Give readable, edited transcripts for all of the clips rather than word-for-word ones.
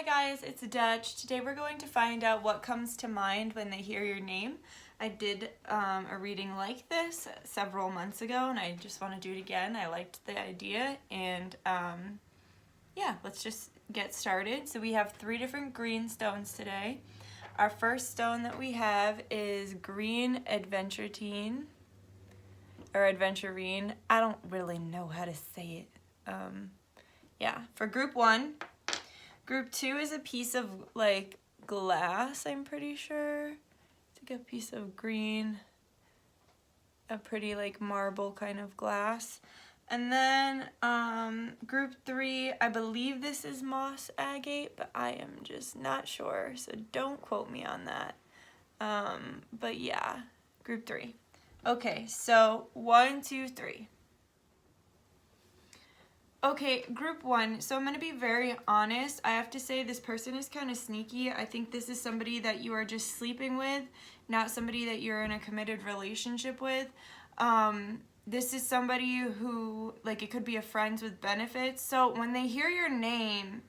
Hi guys, it's Dutch. Today we're going to find out what comes to mind when they hear your name. I did a reading like this several months ago and I just want to do it again. I liked the idea and yeah, let's just get started. So we have 3 different green stones today. Our first stone that we have is green adventurine or adventurine. I don't really know how to say it. Yeah, for group 1. Group 2 is a piece of like glass, I'm pretty sure. It's like a piece of green, a pretty like marble kind of glass. And then group 3, I believe this is moss agate, but I am just not sure, so don't quote me on that. But yeah, group 3. Okay, so 1, 2, 3. Okay, group 1. So I'm going to be very honest. I have to say this person is kind of sneaky. I think this is somebody that you are just sleeping with, not somebody that you're in a committed relationship with. This is somebody who, like, it could be a friends with benefits. So when they hear your name,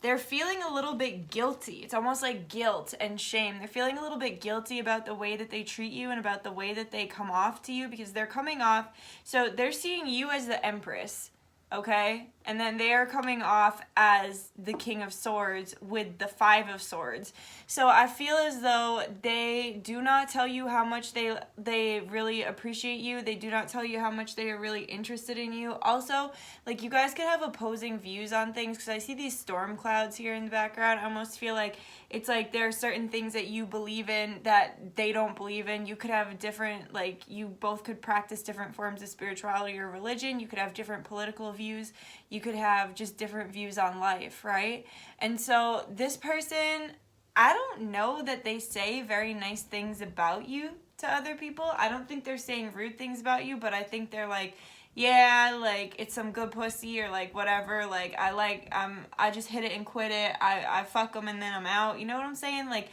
they're feeling a little bit guilty. It's almost like guilt and shame. They're feeling a little bit guilty about the way that they treat you and about the way that they come off to you, because they're coming off, so they're seeing you as the Empress, okay? And then they are coming off as the King of Swords with the 5 of Swords. So I feel as though they do not tell you how much they really appreciate you. They do not tell you how much they are really interested in you. Also, like, you guys could have opposing views on things, because I see these storm clouds here in the background. I almost feel like it's like there are certain things that you believe in that they don't believe in. You could have a different, like, you both could practice different forms of spirituality or religion. You could have different political views. You could have just different views on life, right? And so this person, I don't know that they say very nice things about you to other people. I don't think they're saying rude things about you, but I think they're like, yeah, like, it's some good pussy, or like whatever, like, I just hit it and quit it, I fuck them and then I'm out, you know what I'm saying? Like,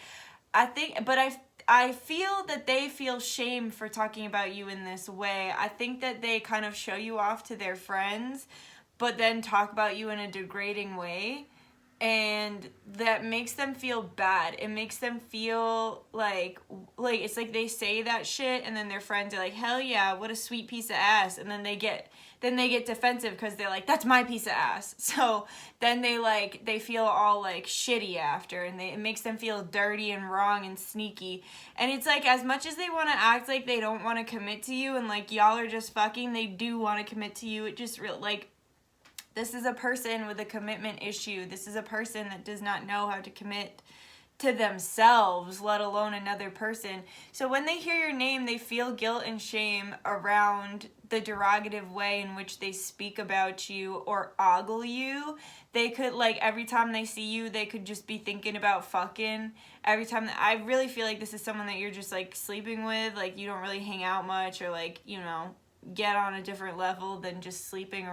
I think, but I feel that they feel shame for talking about you in this way. I think that they kind of show you off to their friends, but then talk about you in a degrading way, and that makes them feel bad. It makes them feel like it's like they say that shit and then their friends are like, hell yeah, what a sweet piece of ass, and then they get defensive because they're like, that's my piece of ass. So then they feel all like shitty after, and it makes them feel dirty and wrong and sneaky. And it's like, as much as they want to act like they don't want to commit to you and like y'all are just fucking, they do want to commit to you. It just like, this is a person with a commitment issue. This is a person that does not know how to commit to themselves, let alone another person. So when they hear your name, they feel guilt and shame around the derogative way in which they speak about you or ogle you. They could, like, every time they see you, they could just be thinking about fucking. Every time I really feel like this is someone that you're just, like, sleeping with. Like, you don't really hang out much, or, like, you know, get on a different level than just sleeping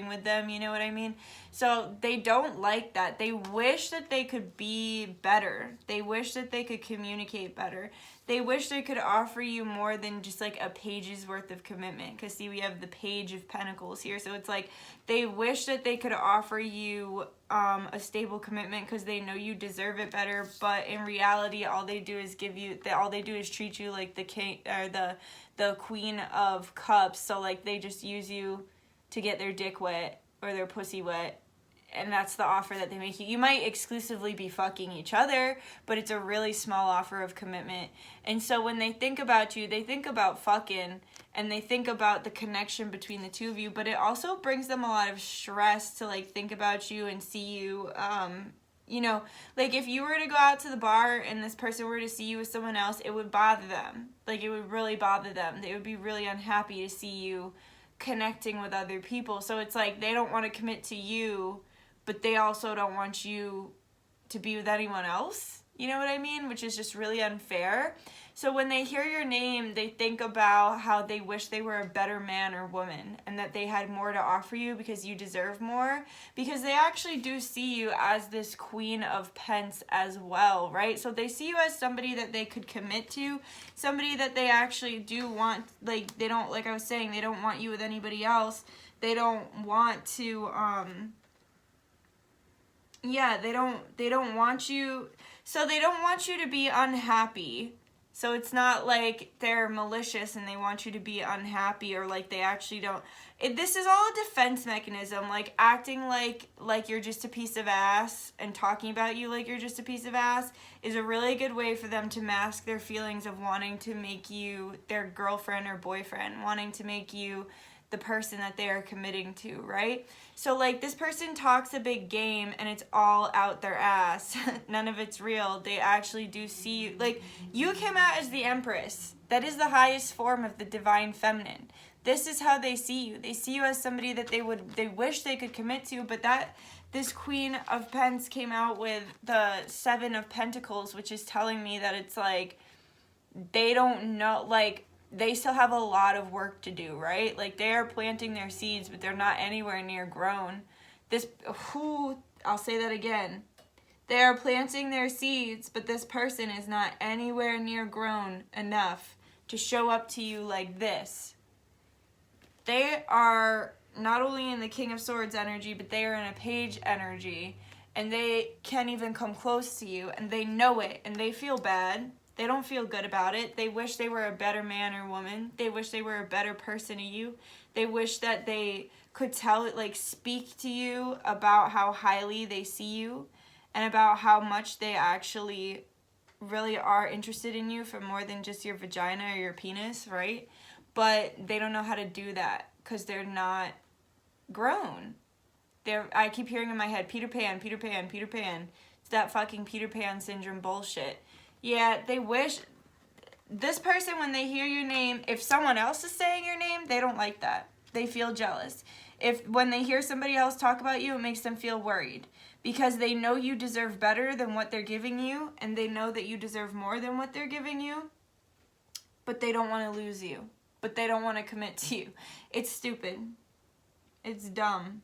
with them, you know what I mean? So they don't like that. They wish that they could be better. They wish that they could communicate better. They wish they could offer you more than just like a page's worth of commitment, because see, we have the Page of Pentacles here. So it's like they wish that they could offer you a stable commitment because they know you deserve it better, but in reality all they do is treat you like the king, or the Queen of Cups. So like they just use you to get their dick wet or their pussy wet, and that's the offer that they make you. You might exclusively be fucking each other, but it's a really small offer of commitment. And so when they think about you, they think about fucking, and they think about the connection between the two of you, but it also brings them a lot of stress to like think about you and see you, you know, like if you were to go out to the bar and this person were to see you with someone else, it would bother them. Like, it would really bother them. They would be really unhappy to see you connecting with other people. So it's like they don't want to commit to you, but they also don't want you to be with anyone else. You know what I mean? Which is just really unfair. So when they hear your name, they think about how they wish they were a better man or woman and that they had more to offer you because you deserve more, because they actually do see you as this Queen of Pence as well, right? So they see you as somebody that they could commit to, somebody that they actually do want. Like, they don't, like I was saying, they don't want you with anybody else. They don't want to, yeah, they don't want you, so they don't want you to be unhappy. So it's not like they're malicious and they want you to be unhappy, or like they actually don't. This is all a defense mechanism, like acting like you're just a piece of ass and talking about you like you're just a piece of ass is a really good way for them to mask their feelings of wanting to make you their girlfriend or boyfriend, wanting to make you the person that they are committing to, right? So like this person talks a big game and it's all out their ass. None of it's real. They actually do see you. Like, you came out as the Empress. That is the highest form of the divine feminine. This is how they see you. They see you as somebody that they wish they could commit to, but this Queen of Pence came out with the Seven of Pentacles, which is telling me that it's like they don't know, like, they still have a lot of work to do, right? Like, they are planting their seeds, but they're not anywhere near grown. I'll say that again. They are planting their seeds, but this person is not anywhere near grown enough to show up to you like this. They are not only in the King of Swords energy, but they are in a Page energy, and they can't even come close to you, and they know it, and they feel bad. They don't feel good about it. They wish they were a better man or woman. They wish they were a better person to you. They wish that they could speak to you about how highly they see you and about how much they actually really are interested in you for more than just your vagina or your penis, right? But they don't know how to do that because they're not grown. I keep hearing in my head, Peter Pan, Peter Pan, Peter Pan. It's that fucking Peter Pan syndrome bullshit. Yeah, they wish, this person, when they hear your name, if someone else is saying your name, they don't like that. They feel jealous. When they hear somebody else talk about you, it makes them feel worried. Because they know you deserve better than what they're giving you, and they know that you deserve more than what they're giving you, but they don't want to lose you. But they don't want to commit to you. It's stupid. It's dumb.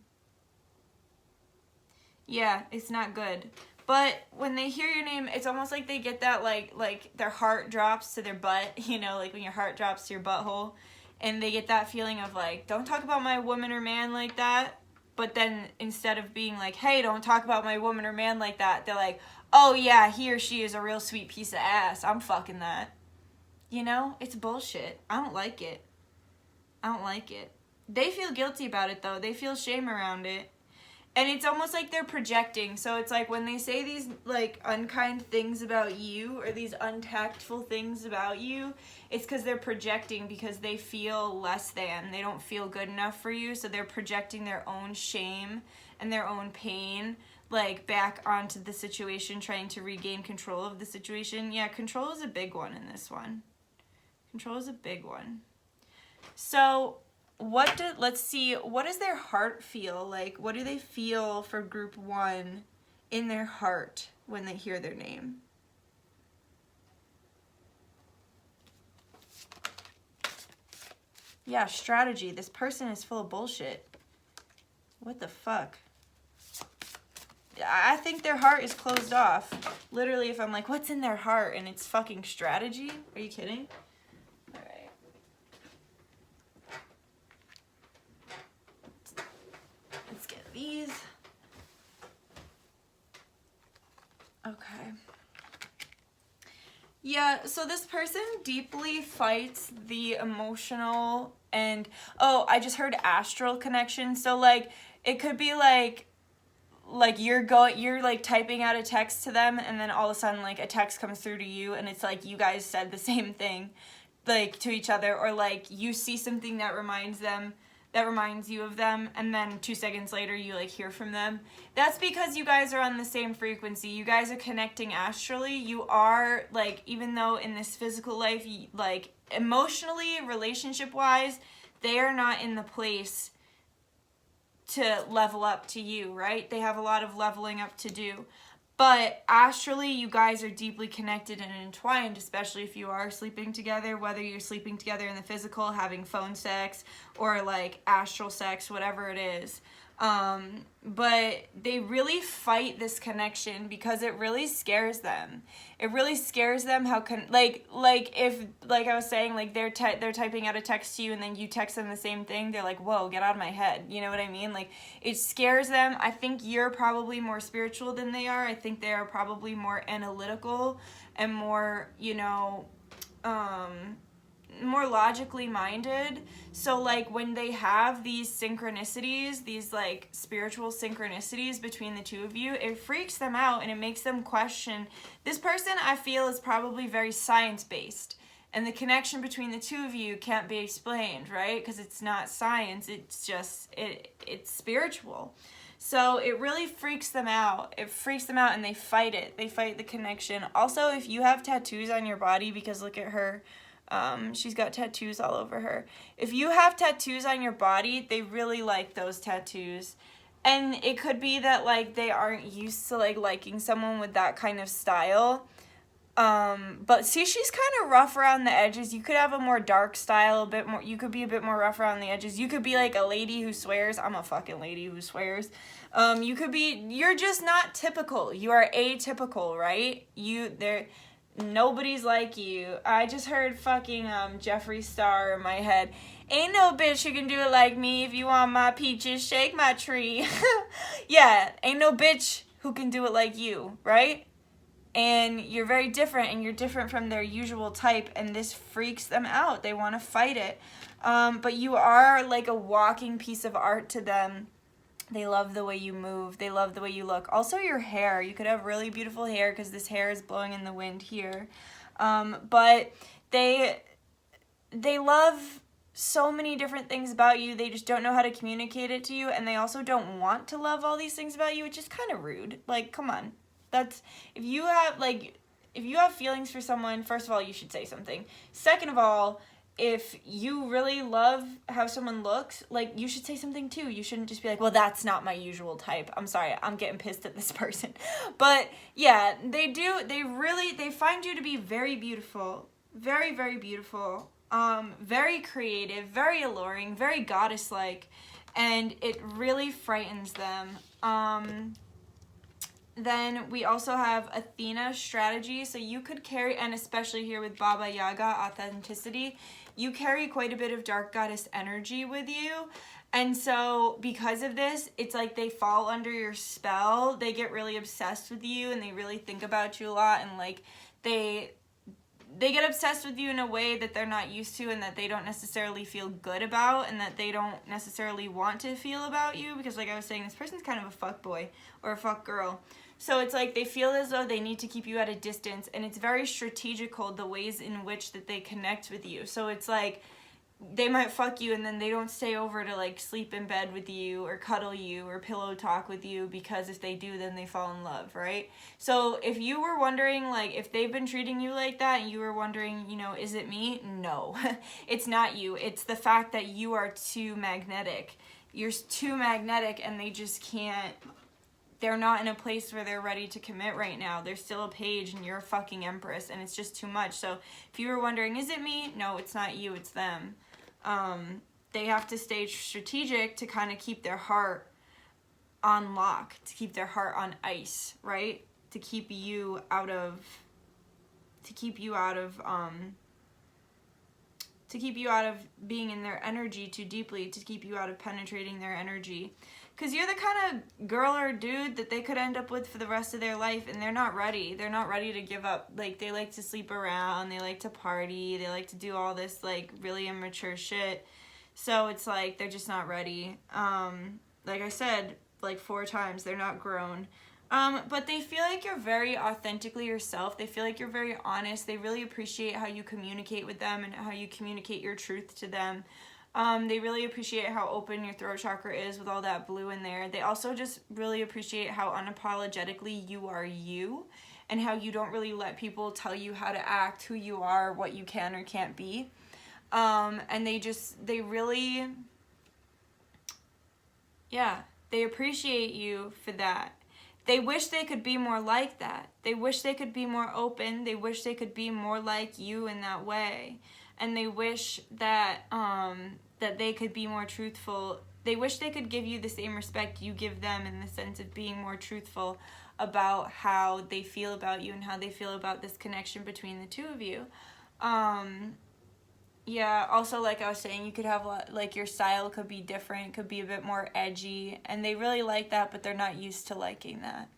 Yeah, it's not good. But when they hear your name, it's almost like they get that, like their heart drops to their butt, you know, like when your heart drops to your butthole, and they get that feeling of like, don't talk about my woman or man like that. But then instead of being like, hey, don't talk about my woman or man like that, they're like, oh yeah, he or she is a real sweet piece of ass. I'm fucking that. You know, it's bullshit. I don't like it. I don't like it. They feel guilty about it though. They feel shame around it. And it's almost like they're projecting. So it's like when they say these like unkind things about you or these untactful things about you, it's because they're projecting because they feel less than. They don't feel good enough for you. So they're projecting their own shame and their own pain like back onto the situation, trying to regain control of the situation. Yeah, control is a big one in this one. Control is a big one. So let's see, what does their heart feel like? What do they feel for group 1 in their heart when they hear their name? Yeah, strategy. This person is full of bullshit. What the fuck? I think their heart is closed off. Literally, if I'm like, what's in their heart? And it's fucking strategy? Are you kidding? These. Okay. Yeah, so this person deeply fights the emotional and, oh, I just heard astral connection. So like it could be like you're like typing out a text to them, and then all of a sudden like a text comes through to you, and it's like you guys said the same thing like to each other, or like you see something that reminds you of them, and then 2 seconds later you like hear from them. That's because you guys are on the same frequency. You guys are connecting astrally. You are like, even though in this physical life, like emotionally, relationship wise, they are not in the place to level up to you, right? They have a lot of leveling up to do. But astrally, you guys are deeply connected and entwined, especially if you are sleeping together, whether you're sleeping together in the physical, having phone sex, or like astral sex, whatever it is. But they really fight this connection because it really scares them. It really scares them how like if, like I was saying, like they're typing out a text to you and then you text them the same thing, they're like, whoa, get out of my head. You know what I mean? Like, it scares them. I think you're probably more spiritual than they are. I think they are probably more analytical and more, you know, more logically minded. So like when they have these synchronicities, these like spiritual synchronicities between the two of you, it freaks them out and it makes them question. This person, I feel, is probably very science-based, and the connection between the two of you can't be explained, right? Because it's not science, it's just it's spiritual. So it really freaks them out. It freaks them out and they fight it. They fight the connection. Also, if you have tattoos on your body, because look at her, she's got tattoos all over her. If you have tattoos on your body, they really like those tattoos. And it could be that like they aren't used to like liking someone with that kind of style. But see, she's kind of rough around the edges. You could have a more dark style, a bit more, you could be a bit more rough around the edges. You could be like a lady who swears. I'm a fucking lady who swears. You could be, you're just not typical. You are atypical, right? Nobody's like you. I just heard fucking Jeffree Star in my head. Ain't no bitch who can do it like me. If you want my peaches, shake my tree. Yeah, ain't no bitch who can do it like you, right? And you're very different, and you're different from their usual type, and this freaks them out. They want to fight it. But you are like a walking piece of art to them. They love the way you move. They love the way you look. Also, your hair. You could have really beautiful hair because this hair is blowing in the wind here. But they love so many different things about you. They just don't know how to communicate it to you, and they also don't want to love all these things about you, which is kind of rude. Like, come on. That's, if you have feelings for someone, first of all, you should say something. Second of all, if you really love how someone looks, like, you should say something too. You shouldn't just be like, well, that's not my usual type. I'm sorry, I'm getting pissed at this person. But yeah, they find you to be very beautiful, very, very beautiful, very creative, very alluring, very goddess-like, and it really frightens them. Then we also have Athena strategy. So you could carry, and especially here with Baba Yaga authenticity, you carry quite a bit of dark goddess energy with you. And so because of this, it's like they fall under your spell. They get really obsessed with you and they really think about you a lot, and like they get obsessed with you in a way that they're not used to and that they don't necessarily feel good about and that they don't necessarily want to feel about you, because like I was saying, this person's kind of a fuck boy or a fuck girl. So it's like they feel as though they need to keep you at a distance, and it's very strategical the ways in which that they connect with you. So it's like they might fuck you and then they don't stay over to like sleep in bed with you or cuddle you or pillow talk with you, because if they do, then they fall in love, right? So if you were wondering, like, if they've been treating you like that and you were wondering, you know, is it me? No, it's not you. It's the fact that you are too magnetic. You're too magnetic, and they just can't, they're not in a place where they're ready to commit right now. They're still a page and you're a fucking empress, and it's just too much. So if you were wondering, is it me? No, it's not you, it's them. They have to stay strategic to kind of keep their heart on lock, to keep their heart on ice, right? To keep you out of being in their energy too deeply, to keep you out of penetrating their energy. Because you're the kind of girl or dude that they could end up with for the rest of their life, and they're not ready. They're not ready to give up. Like, they like to sleep around, they like to party, they like to do all this, like, really immature shit. So it's like, they're just not ready. Like I said, like 4 times, they're not grown. But they feel like you're very authentically yourself. They feel like you're very honest. They really appreciate how you communicate with them and how you communicate your truth to them. They really appreciate how open your throat chakra is with all that blue in there. They also just really appreciate how unapologetically you are you, and how you don't really let people tell you how to act, who you are, what you can or can't be. And they really, yeah, they appreciate you for that. they wish they could be more like that. They wish they could be more open. They wish they could be more like you in that way. And they wish that that they could be more truthful. They wish they could give you the same respect you give them, in the sense of being more truthful about how they feel about you and how they feel about this connection between the two of you. Yeah, also, like I was saying, you could have, like, your style could be different, could be a bit more edgy, and they really like that, but they're not used to liking that.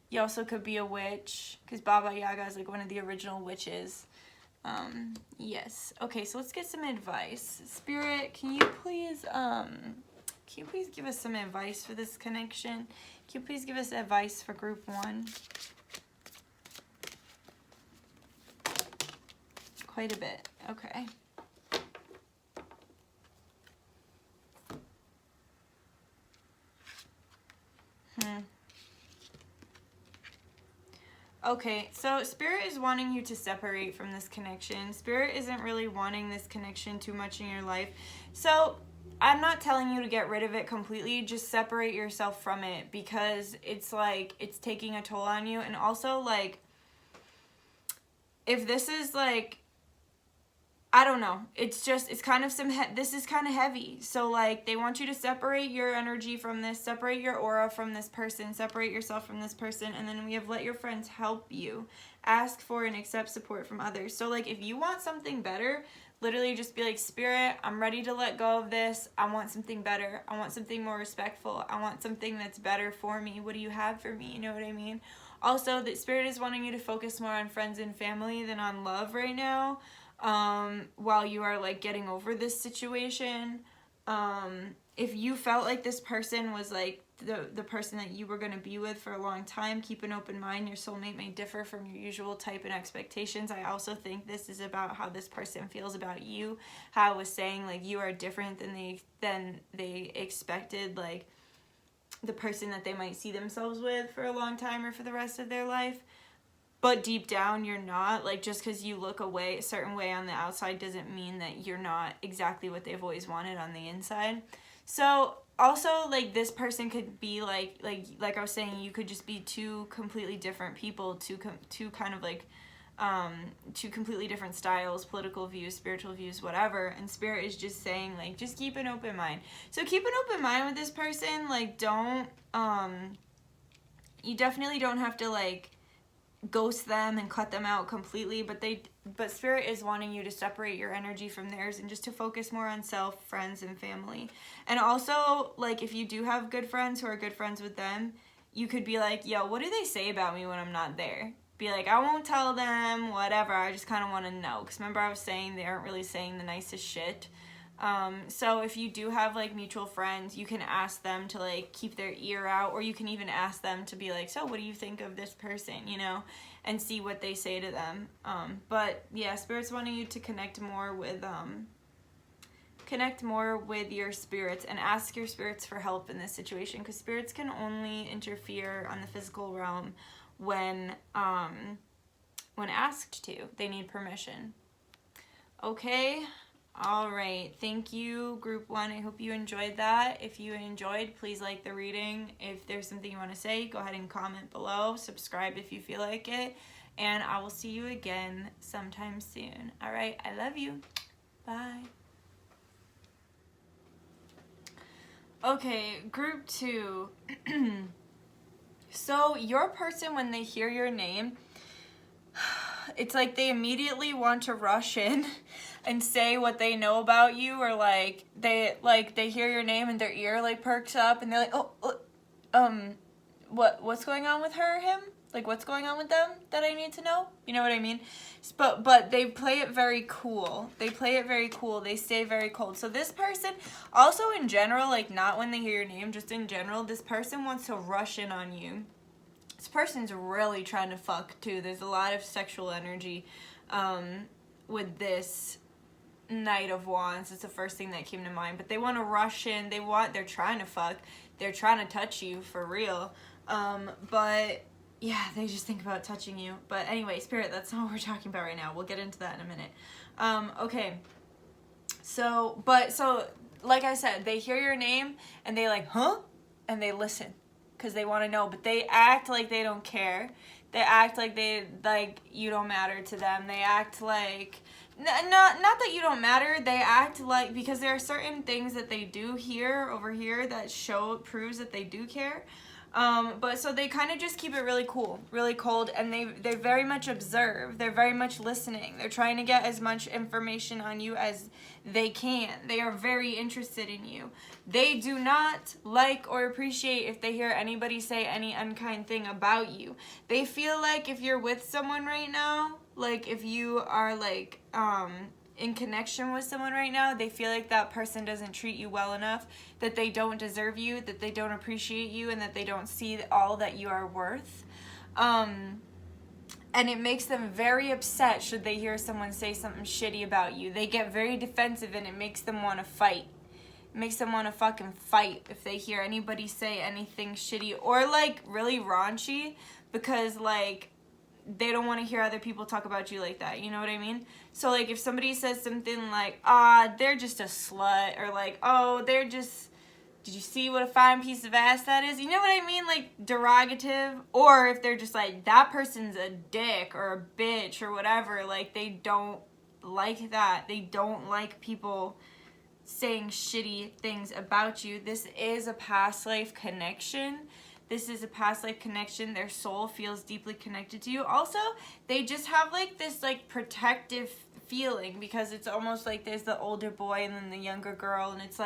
You also could be a witch, because Baba Yaga is, like, one of the original witches. Yes. Okay, so let's get some advice. Spirit, can you please give us some advice for this connection? Can you please give us advice for group 1? Quite a bit. Okay. Okay, so Spirit is wanting you to separate from this connection. Spirit isn't really wanting this connection too much in your life. So I'm not telling you to get rid of it completely. Just separate yourself from it, because it's like it's taking a toll on you. And also, like, if this is like, I don't know, it's kind of this is kind of heavy. So, like, they want you to separate your energy from this, separate your aura from this person, separate yourself from this person, and then we have let your friends help you. Ask for and accept support from others. So, like, if you want something better, literally just be like, Spirit, I'm ready to let go of this. I want something better. I want something more respectful. I want something that's better for me. What do you have for me? You know what I mean? Also, the Spirit is wanting you to focus more on friends and family than on love right now. While you are, like, getting over this situation. If you felt like this person was, like, the person that you were going to be with for a long time, keep an open mind. Your soulmate may differ from your usual type and expectations. I also think this is about how this person feels about you. How I was saying, like, you are different than they expected, like, the person that they might see themselves with for a long time or for the rest of their life. But deep down, you're not. Like, just because you look a certain way on the outside doesn't mean that you're not exactly what they've always wanted on the inside. So, also, like, this person could be, like I was saying, you could just be two completely different people, two kind of, like, two completely different styles, political views, spiritual views, whatever. And Spirit is just saying, like, just keep an open mind. So, keep an open mind with this person. Like, don't, you definitely don't have to, like, ghost them and cut them out completely, but Spirit is wanting you to separate your energy from theirs and just to focus more on self, friends, and family. And also, like, if you do have good friends who are good friends with them, you could be like, yo, what do they say about me when I'm not there? Be like, I won't tell them, whatever, I just kind of want to know. Because remember I was saying they aren't really saying the nicest shit. So if you do have, like, mutual friends, you can ask them to, like, keep their ear out, or you can even ask them to be like, so what do you think of this person, you know, and see what they say to them. But yeah, Spirit's wanting you to connect more with your spirits and ask your spirits for help in this situation, because spirits can only interfere on the physical realm when asked to. They need permission. Okay. All right, thank you, Group 1. I hope you enjoyed that. If you enjoyed, please like the reading. If there's something you want to say, go ahead and comment below. Subscribe if you feel like it. And I will see you again sometime soon. All right, I love you. Bye. Okay, Group 2. So your person, when they hear your name, it's like they immediately want to rush in and say what they know about you, or like they hear your name and their ear like perks up and they're like, what's going on with her or him? Like, what's going on with them that I need to know? You know what I mean? But they play it very cool. They play it very cool. They stay very cold. So this person, also in general, like, not when they hear your name, just in general, this person wants to rush in on you. This person's really trying to fuck, too. There's a lot of sexual energy with this Knight of Wands. It's the first thing that came to mind. But they want to rush in. They're trying to fuck. They're trying to touch you, for real. But yeah, they just think about touching you. But anyway, Spirit, that's not what we're talking about right now. We'll get into that in a minute. Okay. So, like I said, they hear your name and they like, huh? And they listen. because they want to know, but they act like they don't care. They act like you don't matter to them. They act like, not that you don't matter. They act like, because there are certain things that they do over here that proves that they do care. But so they kind of just keep it really cool, really cold, and they very much observe. They're very much listening. They're trying to get as much information on you as they can. They are very interested in you. They do not like or appreciate if they hear anybody say any unkind thing about you. They feel like if you're with someone right now, like if you are like in connection with someone right now, they feel like that person doesn't treat you well enough, that they don't deserve you, that they don't appreciate you, and that they don't see all that you are worth. And it makes them very upset should they hear someone say something shitty about you. They get very defensive, and it makes them want to fight. It makes them want to fucking fight if they hear anybody say anything shitty or like really raunchy, because like they don't want to hear other people talk about you like that. You know what I mean? So, like, if somebody says something like, they're just a slut, or like, oh, they're just, did you see what a fine piece of ass that is? You know what I mean? Like, derogative. Or if they're just like, that person's a dick or a bitch or whatever, like, they don't like that. They don't like people saying shitty things about you. This is a past life connection. This is a past life connection. Their soul feels deeply connected to you. Also, they just have like this like protective feeling, because it's almost like there's the older boy and then the younger girl, and it's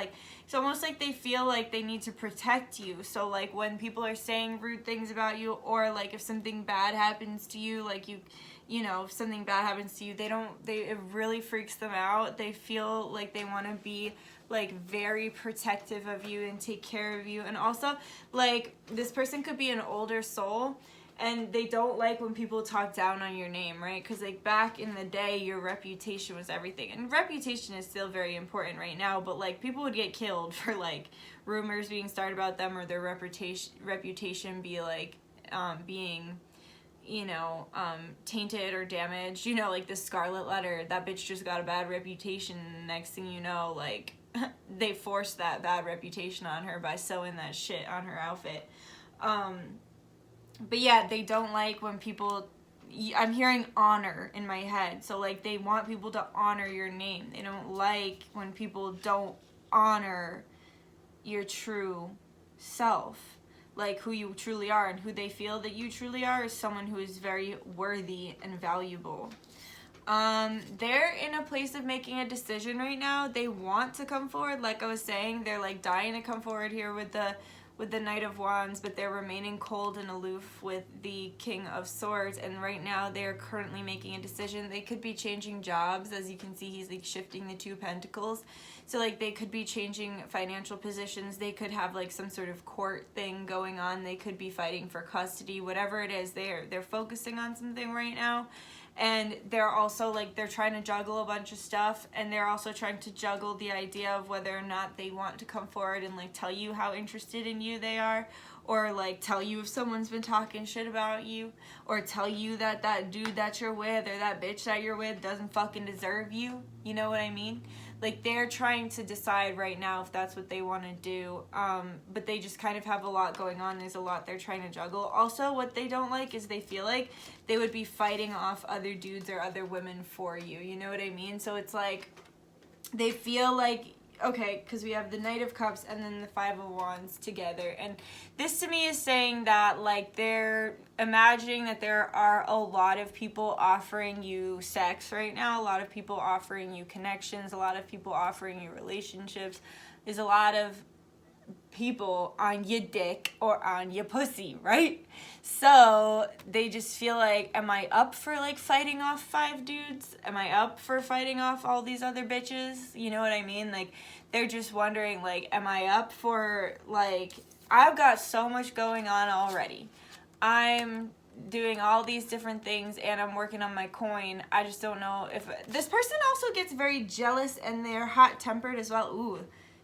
almost like they feel like they need to protect you. So like when people are saying rude things about you, or like if something bad happens to you, like you know, if something bad happens to you, it really freaks them out. They feel like they want to be like very protective of you and take care of you. And also, like, this person could be an older soul, and they don't like when people talk down on your name, right? Because like back in the day, your reputation was everything, and reputation is still very important right now, but like people would get killed for like rumors being started about them, or their reputation be like being, you know, tainted or damaged. You know, like the Scarlet Letter, that bitch just got a bad reputation, and next thing you know, like they forced that bad reputation on her by sewing that shit on her outfit. But yeah, they don't like when people, I'm hearing honor in my head, so like they want people to honor your name. They don't like when people don't honor your true self, like who you truly are, and who they feel that you truly are is someone who is very worthy and valuable. They're in a place of making a decision right now. They want to come forward, like I was saying. They're like dying to come forward here with the Knight of Wands, but they're remaining cold and aloof with the King of Swords. And right now they're currently making a decision. They could be changing jobs. As you can see, he's like shifting the 2 pentacles. So like they could be changing financial positions. They could have like some sort of court thing going on. They could be fighting for custody. Whatever it is, they're focusing on something right now. And they're also like, they're trying to juggle a bunch of stuff, and they're also trying to juggle the idea of whether or not they want to come forward and like tell you how interested in you they are, or like tell you if someone's been talking shit about you, or tell you that that dude that you're with or that bitch that you're with doesn't fucking deserve you. You know what I mean? Like they're trying to decide right now if that's what they want to do, but they just kind of have a lot going on. There's a lot they're trying to juggle. Also, what they don't like is they feel like they would be fighting off other dudes or other women for you. You know what I mean? So it's like they feel like, okay, because we have the Knight of Cups and then the Five of Wands together. And this to me is saying that like they're imagining that there are a lot of people offering you sex right now, a lot of people offering you connections, a lot of people offering you relationships. There's a lot of people on your dick or on your pussy, right? So they just feel like, am I up for like fighting off 5 dudes? Am I up for fighting off all these other bitches? You know what I mean? Like they're just wondering, like, am I up for, like, I've got so much going on already. I'm doing all these different things and I'm working on my coin. I just don't know if this person also gets very jealous, and they're hot-tempered as well. Ooh,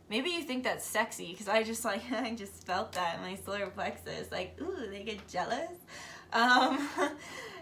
maybe you think that's sexy, because I just like I just felt that in my solar plexus, like, ooh, they get jealous.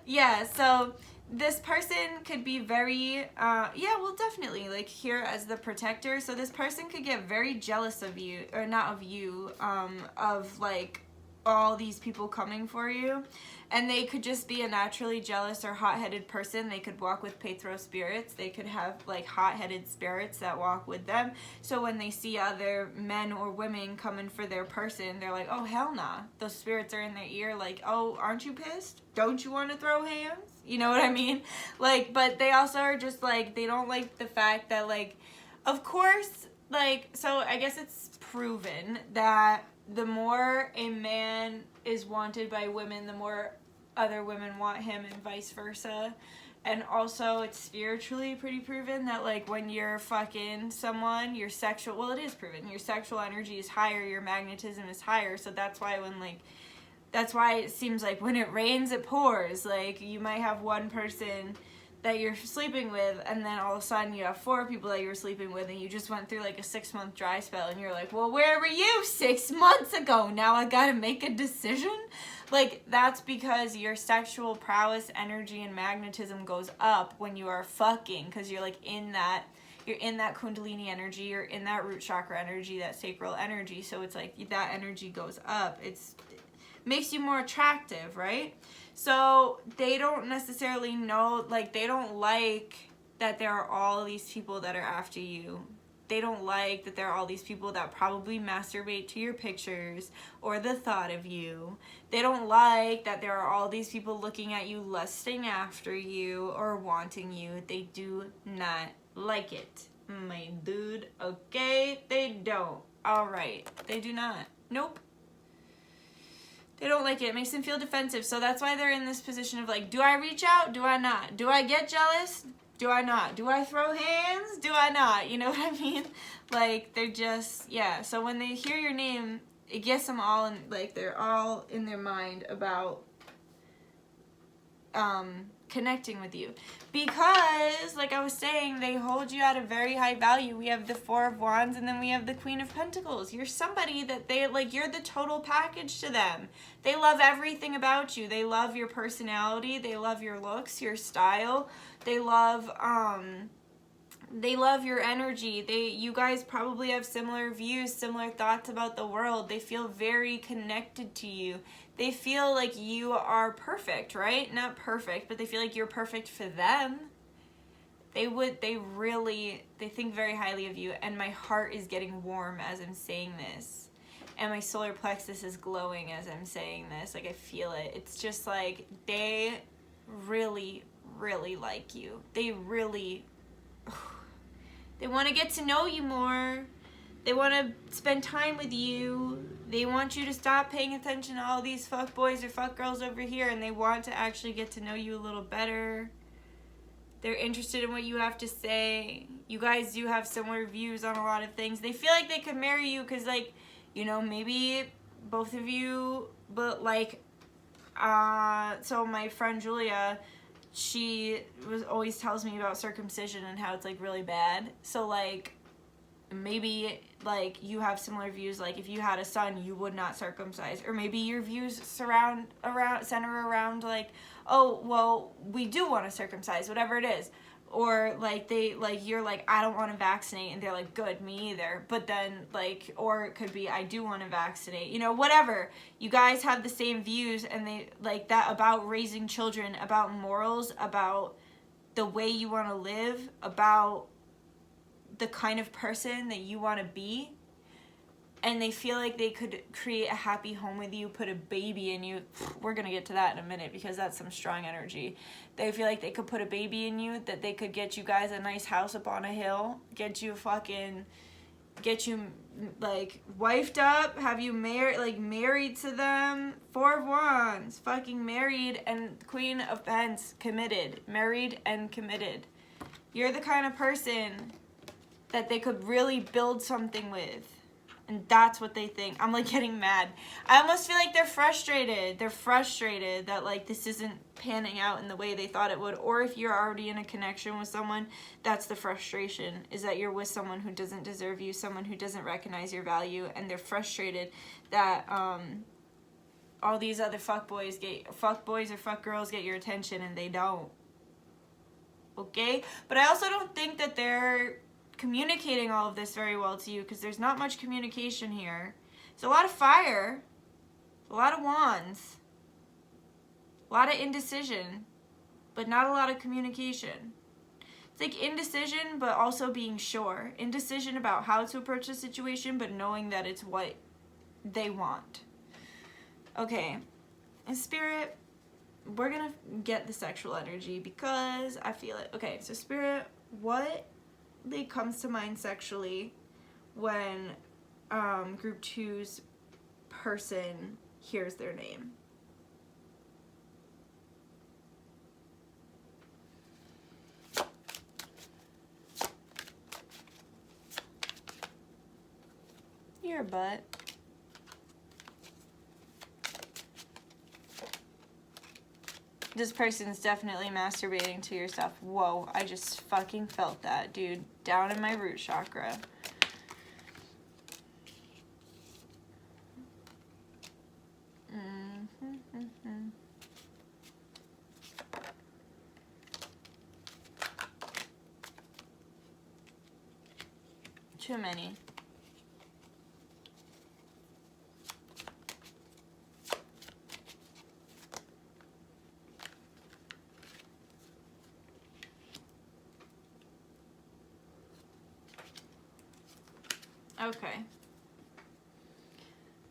Yeah, so this person could be very yeah, well, definitely like here as the protector. So this person could get very jealous of you, or not of you, of like all these people coming for you, and they could just be a naturally jealous or hot-headed person. They could walk with Pathro spirits. They could have like hot-headed spirits that walk with them. So when they see other men or women coming for their person, they're like, oh hell nah. Those spirits are in their ear like, oh, aren't you pissed? Don't you want to throw hands? You know what I mean? Like, but they also are just like, they don't like the fact that like, of course, like, so I guess it's proven that the more a man is wanted by women, the more other women want him, and vice versa. And also, it's spiritually pretty proven that, like, when you're fucking someone, your sexual, well, it is proven, your sexual energy is higher, your magnetism is higher. So that's why when, like, that's why it seems like when it rains, it pours. Like, you might have one person that you're sleeping with, and then all of a sudden you have 4 people that you were sleeping with, and you just went through like a 6-month dry spell, and you're like, well, where were you 6 months ago? Now I gotta make a decision? Like, that's because your sexual prowess, energy, and magnetism goes up when you are fucking, because you're like in that, you're in that kundalini energy, you're in that root chakra energy, that sacral energy, so it's like that energy goes up. It makes you more attractive, right? So they don't necessarily know, like, they don't like that there are all these people that are after you. They don't like that there are all these people that probably masturbate to your pictures or the thought of you. They don't like that there are all these people looking at you, lusting after you or wanting you. They do not like it, my dude. Okay, they don't. All right, they do not. Nope. They don't like it. It makes them feel defensive. So that's why they're in this position of like, do I reach out? Do I not? Do I get jealous? Do I not? Do I throw hands? Do I not? You know what I mean? Like, they're just, yeah. So when they hear your name, it gets them all in, like, they're all in their mind about connecting with you. Because, like I was saying, they hold you at a very high value. We have the 4 of Wands, and then we have the Queen of Pentacles. You're somebody that they, like, you're the total package to them. They love everything about you. They love your personality. They love your looks, your style. They love your energy. You guys probably have similar views, similar thoughts about the world. They feel very connected to you. They feel like you are perfect, right? Not perfect, but they feel like you're perfect for them. They think very highly of you, and my heart is getting warm as I'm saying this. And my solar plexus is glowing as I'm saying this. Like, I feel it. It's just like, they really, really like you. They really, they want to get to know you more. They want to spend time with you. They want you to stop paying attention to all these fuck boys or fuck girls over here, and they want to actually get to know you a little better. They're interested in what you have to say. You guys do have similar views on a lot of things. They feel like they could marry you because, like, you know, maybe both of you, but, like, so my friend Julia, she always tells me about circumcision and how it's, like, really bad. So, like, maybe, like, you have similar views. Like, if you had a son, you would not circumcise. Or maybe your views center around, like, oh, well, we do want to circumcise, whatever it is. Or, like, you're like, I don't want to vaccinate, and they're like, good, me either. But then, like, or it could be, I do want to vaccinate, you know, whatever. You guys have the same views, and they, like, that about raising children, about morals, about the way you want to live, about the kind of person that you want to be. And they feel like they could create a happy home with you, put a baby in you. We're going to get to that in a minute because that's some strong energy. They feel like they could put a baby in you, that they could get you guys a nice house up on a hill, get you like wifed up, have you married to them. 4 of Wands, fucking married, and Queen of Pentacles, committed, married and committed. You're the kind of person that they could really build something with. And that's what they think. I'm, like, getting mad. I almost feel like they're frustrated. They're frustrated that, like, this isn't panning out in the way they thought it would. Or if you're already in a connection with someone, that's the frustration, is that you're with someone who doesn't deserve you, someone who doesn't recognize your value, and they're frustrated that all these other fuckboys or fuckgirls get your attention, and they don't. Okay? But I also don't think that they're communicating all of this very well to you, because there's not much communication here. It's a lot of fire. A A lot of wands. A lot of indecision, but not a lot of communication. It's like indecision, but also being sure. Indecision about how to approach the situation, but knowing that it's what they want. Okay, in Spirit, we're gonna get the sexual energy because I feel it. Okay, so Spirit, what comes to mind sexually when Group 2's person hears their name? Your butt. This person's definitely masturbating to your stuff. Whoa, I just fucking felt that, dude. Down in my root chakra. Too many. Okay.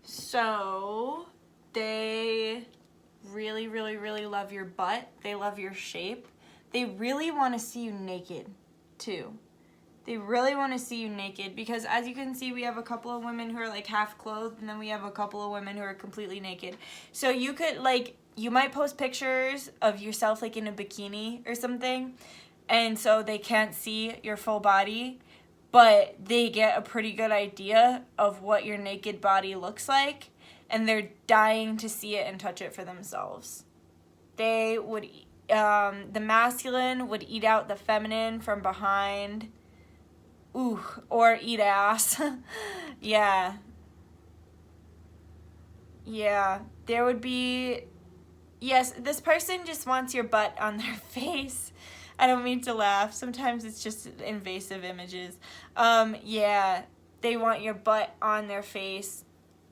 So, they really, really, really love your butt. They love your shape. They really want to see you naked, too. They really want to see you naked because, as you can see, we have a couple of women who are, like, half clothed, and then we have a couple of women who are completely naked. So you could, like, you might post pictures of yourself, like, in a bikini or something, and so they can't see your full body, but they get a pretty good idea of what your naked body looks like, and they're dying to see it and touch it for themselves. They would, the masculine would eat out the feminine from behind. Ooh, or eat ass. Yeah. Yeah, there would be, yes, this person just wants your butt on their face. I don't mean to laugh. Sometimes it's just invasive images. Yeah, they want your butt on their face,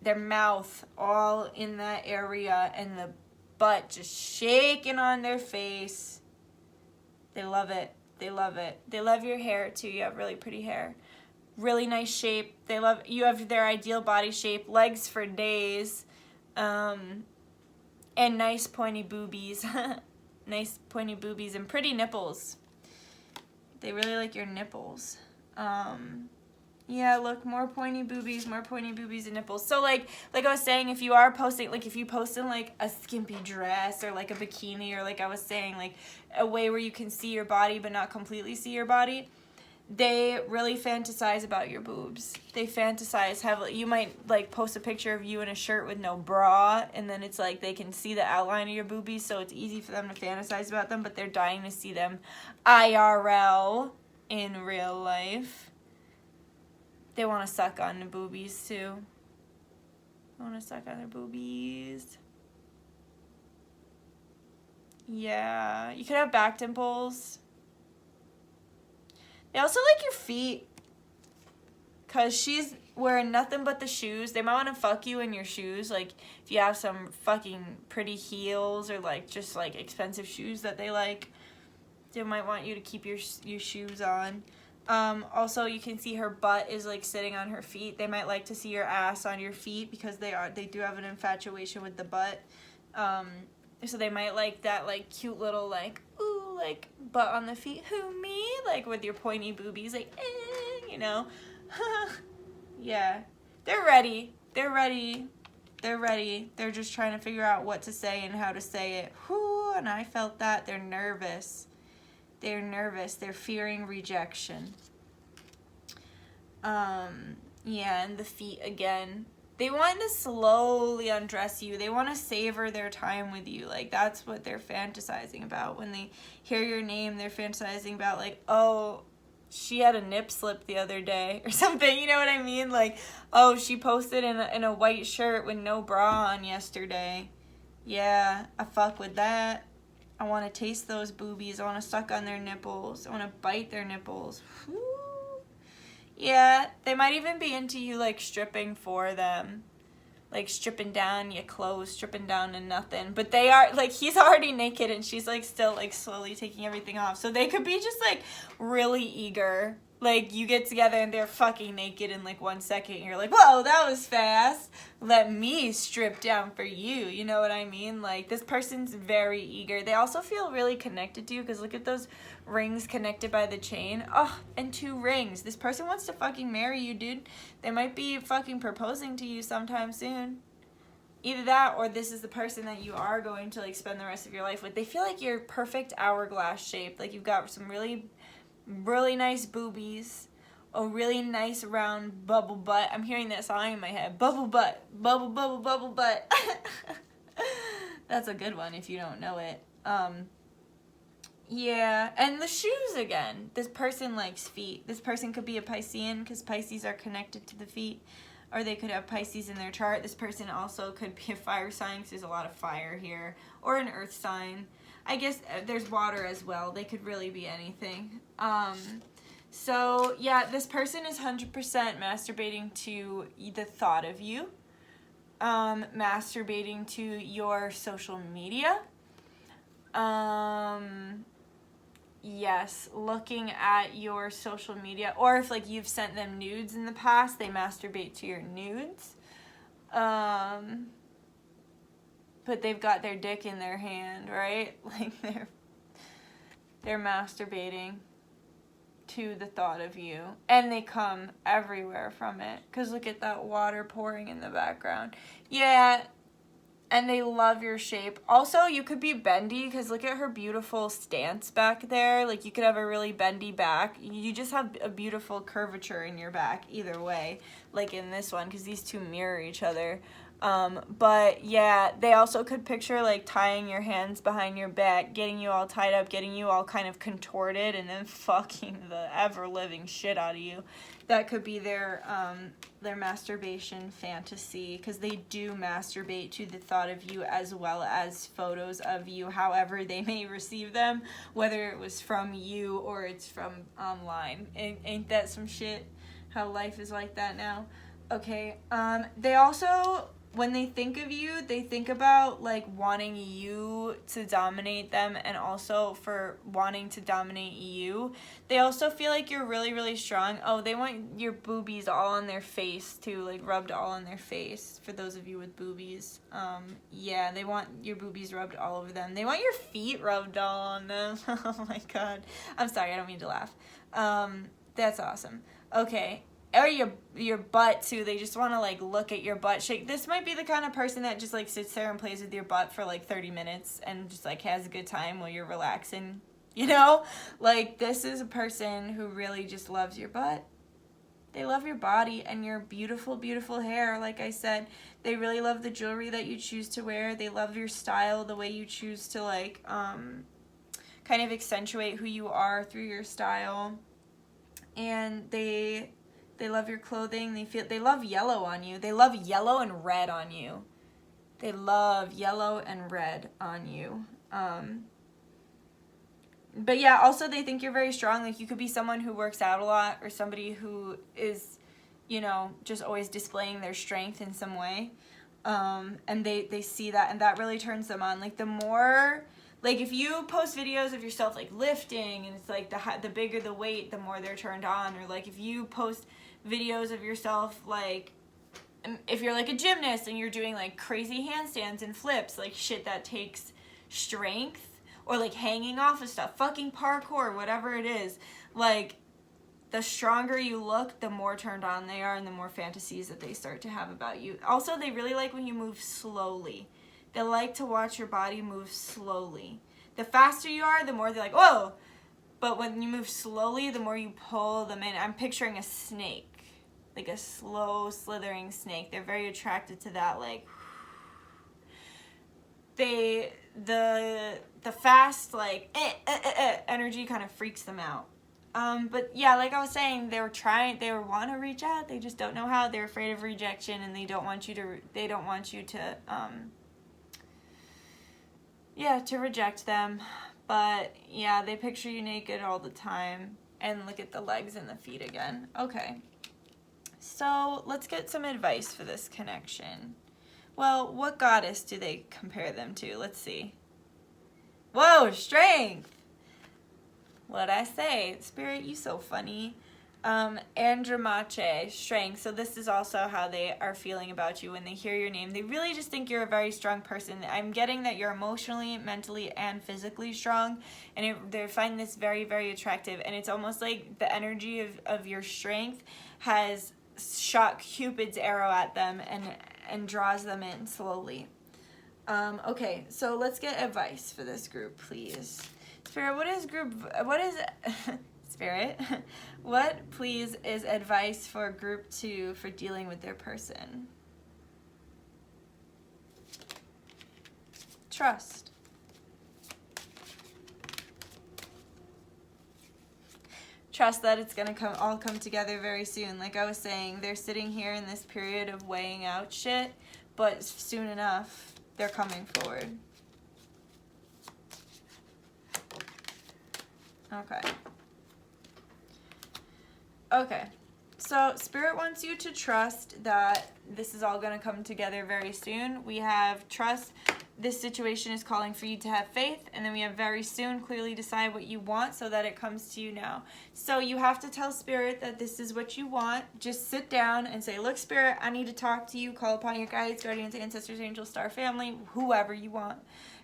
their mouth all in that area, and the butt just shaking on their face. They love it. They love it. They love your hair too. You have really pretty hair. Really nice shape. They love, you have their ideal body shape, legs for days, and nice pointy boobies. Nice pointy boobies and pretty nipples. They really like your nipples. Yeah, look, more pointy boobies and nipples. So like I was saying, if you are posting, like if you post in like a skimpy dress or like a bikini, or like I was saying, like a way where you can see your body but not completely see your body, they really fantasize about your boobs. They fantasize heavily. You might like post a picture of you in a shirt with no bra, and then it's like they can see the outline of your boobies, so it's easy for them to fantasize about them, but they're dying to see them IRL, in real life. They want to suck on the boobies too. They want to suck on their boobies. Yeah, you could have back dimples. They also like your feet, because she's wearing nothing but the shoes. They might want to fuck you in your shoes. Like, if you have some fucking pretty heels or, like, just, like, expensive shoes that they like, they might want you to keep your shoes on. Also, you can see her butt is, like, sitting on her feet. They might like to see your ass on your feet because they do have an infatuation with the butt. So they might like that, like, cute little, like, ooh, like, butt on the feet. Who, me? Like, with your pointy boobies, like, you know? Yeah. They're ready. They're ready. They're ready. They're just trying to figure out what to say and how to say it. Whew, and I felt that. They're nervous. They're nervous. They're fearing rejection. Yeah, and the feet again. They want to slowly undress you. They want to savor their time with you. Like, that's what they're fantasizing about. When they hear your name, they're fantasizing about, like, oh, she had a nip slip the other day or something. You know what I mean? Like, oh, she posted in a white shirt with no bra on yesterday. Yeah, I fuck with that. I want to taste those boobies. I want to suck on their nipples. I want to bite their nipples. Whew. Yeah, they might even be into you, like, stripping for them. like stripping down your clothes, stripping down to nothing. But they are, like, he's already naked and she's, like, still, like, slowly taking everything off. So they could be just, like, really eager. Like, you get together and they're fucking naked in, like, 1 second. And you're like, whoa, that was fast. Let me strip down for you. You know what I mean? Like, this person's very eager. They also feel really connected to you because look at those rings connected by the chain. Oh, and 2 rings. This person wants to fucking marry you, dude. They might be fucking proposing to you sometime soon. Either that or this is the person that you are going to, like, spend the rest of your life with. They feel like you're perfect hourglass shaped. Like, you've got some really nice boobies, a really nice round bubble butt. I'm hearing that song in my head. Bubble butt, bubble, bubble, bubble butt. That's a good one if you don't know it. Yeah, and the shoes again. This person likes feet. This person could be a Piscean because Pisces are connected to the feet, or they could have Pisces in their chart. This person also could be a fire sign because there's a lot of fire here, or an earth sign. I guess there's water as well. They could really be anything. So, yeah, this person is 100% masturbating to the thought of you. Masturbating to your social media. Yes, looking at your social media. Or if, like, you've sent them nudes in the past, they masturbate to your nudes. But they've got their dick in their hand, right? Like, they're masturbating to the thought of you. And they come everywhere from it. Because look at that water pouring in the background. Yeah, and they love your shape. Also, you could be bendy because look at her beautiful stance back there. Like, you could have a really bendy back. You just have a beautiful curvature in your back either way. Like in this one because these two mirror each other. But yeah, they also could picture like tying your hands behind your back, getting you all tied up, getting you all kind of contorted, and then fucking the ever-living shit out of you. That could be their masturbation fantasy, because they do masturbate to the thought of you as well as photos of you, however they may receive them, whether it was from you or it's from online. Ain't that some shit? How life is like that now. Okay, they also, when they think of you, they think about, like, wanting you to dominate them and also for wanting to dominate you. They also feel like you're really, really strong. Oh, they want your boobies all on their face, too, like, rubbed all on their face, for those of you with boobies. Yeah, they want your boobies rubbed all over them. They want your feet rubbed all on them. Oh, my God. I'm sorry, I don't mean to laugh. That's awesome. Okay. Or your butt too. They just want to like look at your butt shake. This might be the kind of person that just like sits there and plays with your butt for like 30 minutes and just like has a good time while you're relaxing. You know? Like, this is a person who really just loves your butt. They love your body and your beautiful, beautiful hair. Like I said, they really love the jewelry that you choose to wear. They love your style, the way you choose to like kind of accentuate who you are through your style. And they love your clothing. They love yellow on you. They love yellow and red on you. They love yellow and red on you. But yeah, also they think you're very strong. Like, you could be someone who works out a lot or somebody who is, you know, just always displaying their strength in some way. And they see that, and that really turns them on. Like, the more, like, if you post videos of yourself, like, lifting, and it's like the bigger the weight, the more they're turned on. Or like, if you post videos of yourself, like, if you're like a gymnast and you're doing like crazy handstands and flips, like shit that takes strength, or like hanging off of stuff, fucking parkour, whatever it is, like, the stronger you look, the more turned on they are and the more fantasies that they start to have about you. Also, they really like when you move slowly. They like to watch your body move slowly. The faster you are, the more they're like, whoa. But when you move slowly, the more you pull them in. I'm picturing a snake. Like a slow, slithering snake. They're very attracted to that, like, the fast, like, energy kind of freaks them out. But yeah, like I was saying, they want to reach out, they just don't know how. They're afraid of rejection, and they don't want you to to reject them. But yeah, they picture you naked all the time. And look at the legs and the feet again. Okay. So let's get some advice for this connection. Well, what goddess do they compare them to? Let's see. Whoa, strength! What'd I say? Spirit, you so funny. Andramache, strength. So this is also how they are feeling about you when they hear your name. They really just think you're a very strong person. I'm getting that you're emotionally, mentally, and physically strong, and they find this very, very attractive. And it's almost like the energy of your strength has shot Cupid's arrow at them and draws them in slowly. Okay, so let's get advice for this group, please. Spirit, Spirit, what please is advice for group 2 for dealing with their person? Trust. Trust that it's going to all come together very soon. Like I was saying, they're sitting here in this period of weighing out shit, but soon enough, they're coming forward. Okay. So Spirit wants you to trust that this is all going to come together very soon. We have trust. This situation is calling for you to have faith, and then we have very soon, clearly decide what you want so that it comes to you now. So you have to tell Spirit that this is what you want. Just sit down and say, look, Spirit, I need to talk to you. Call upon your guides, guardians, ancestors, angels, star family, whoever you want.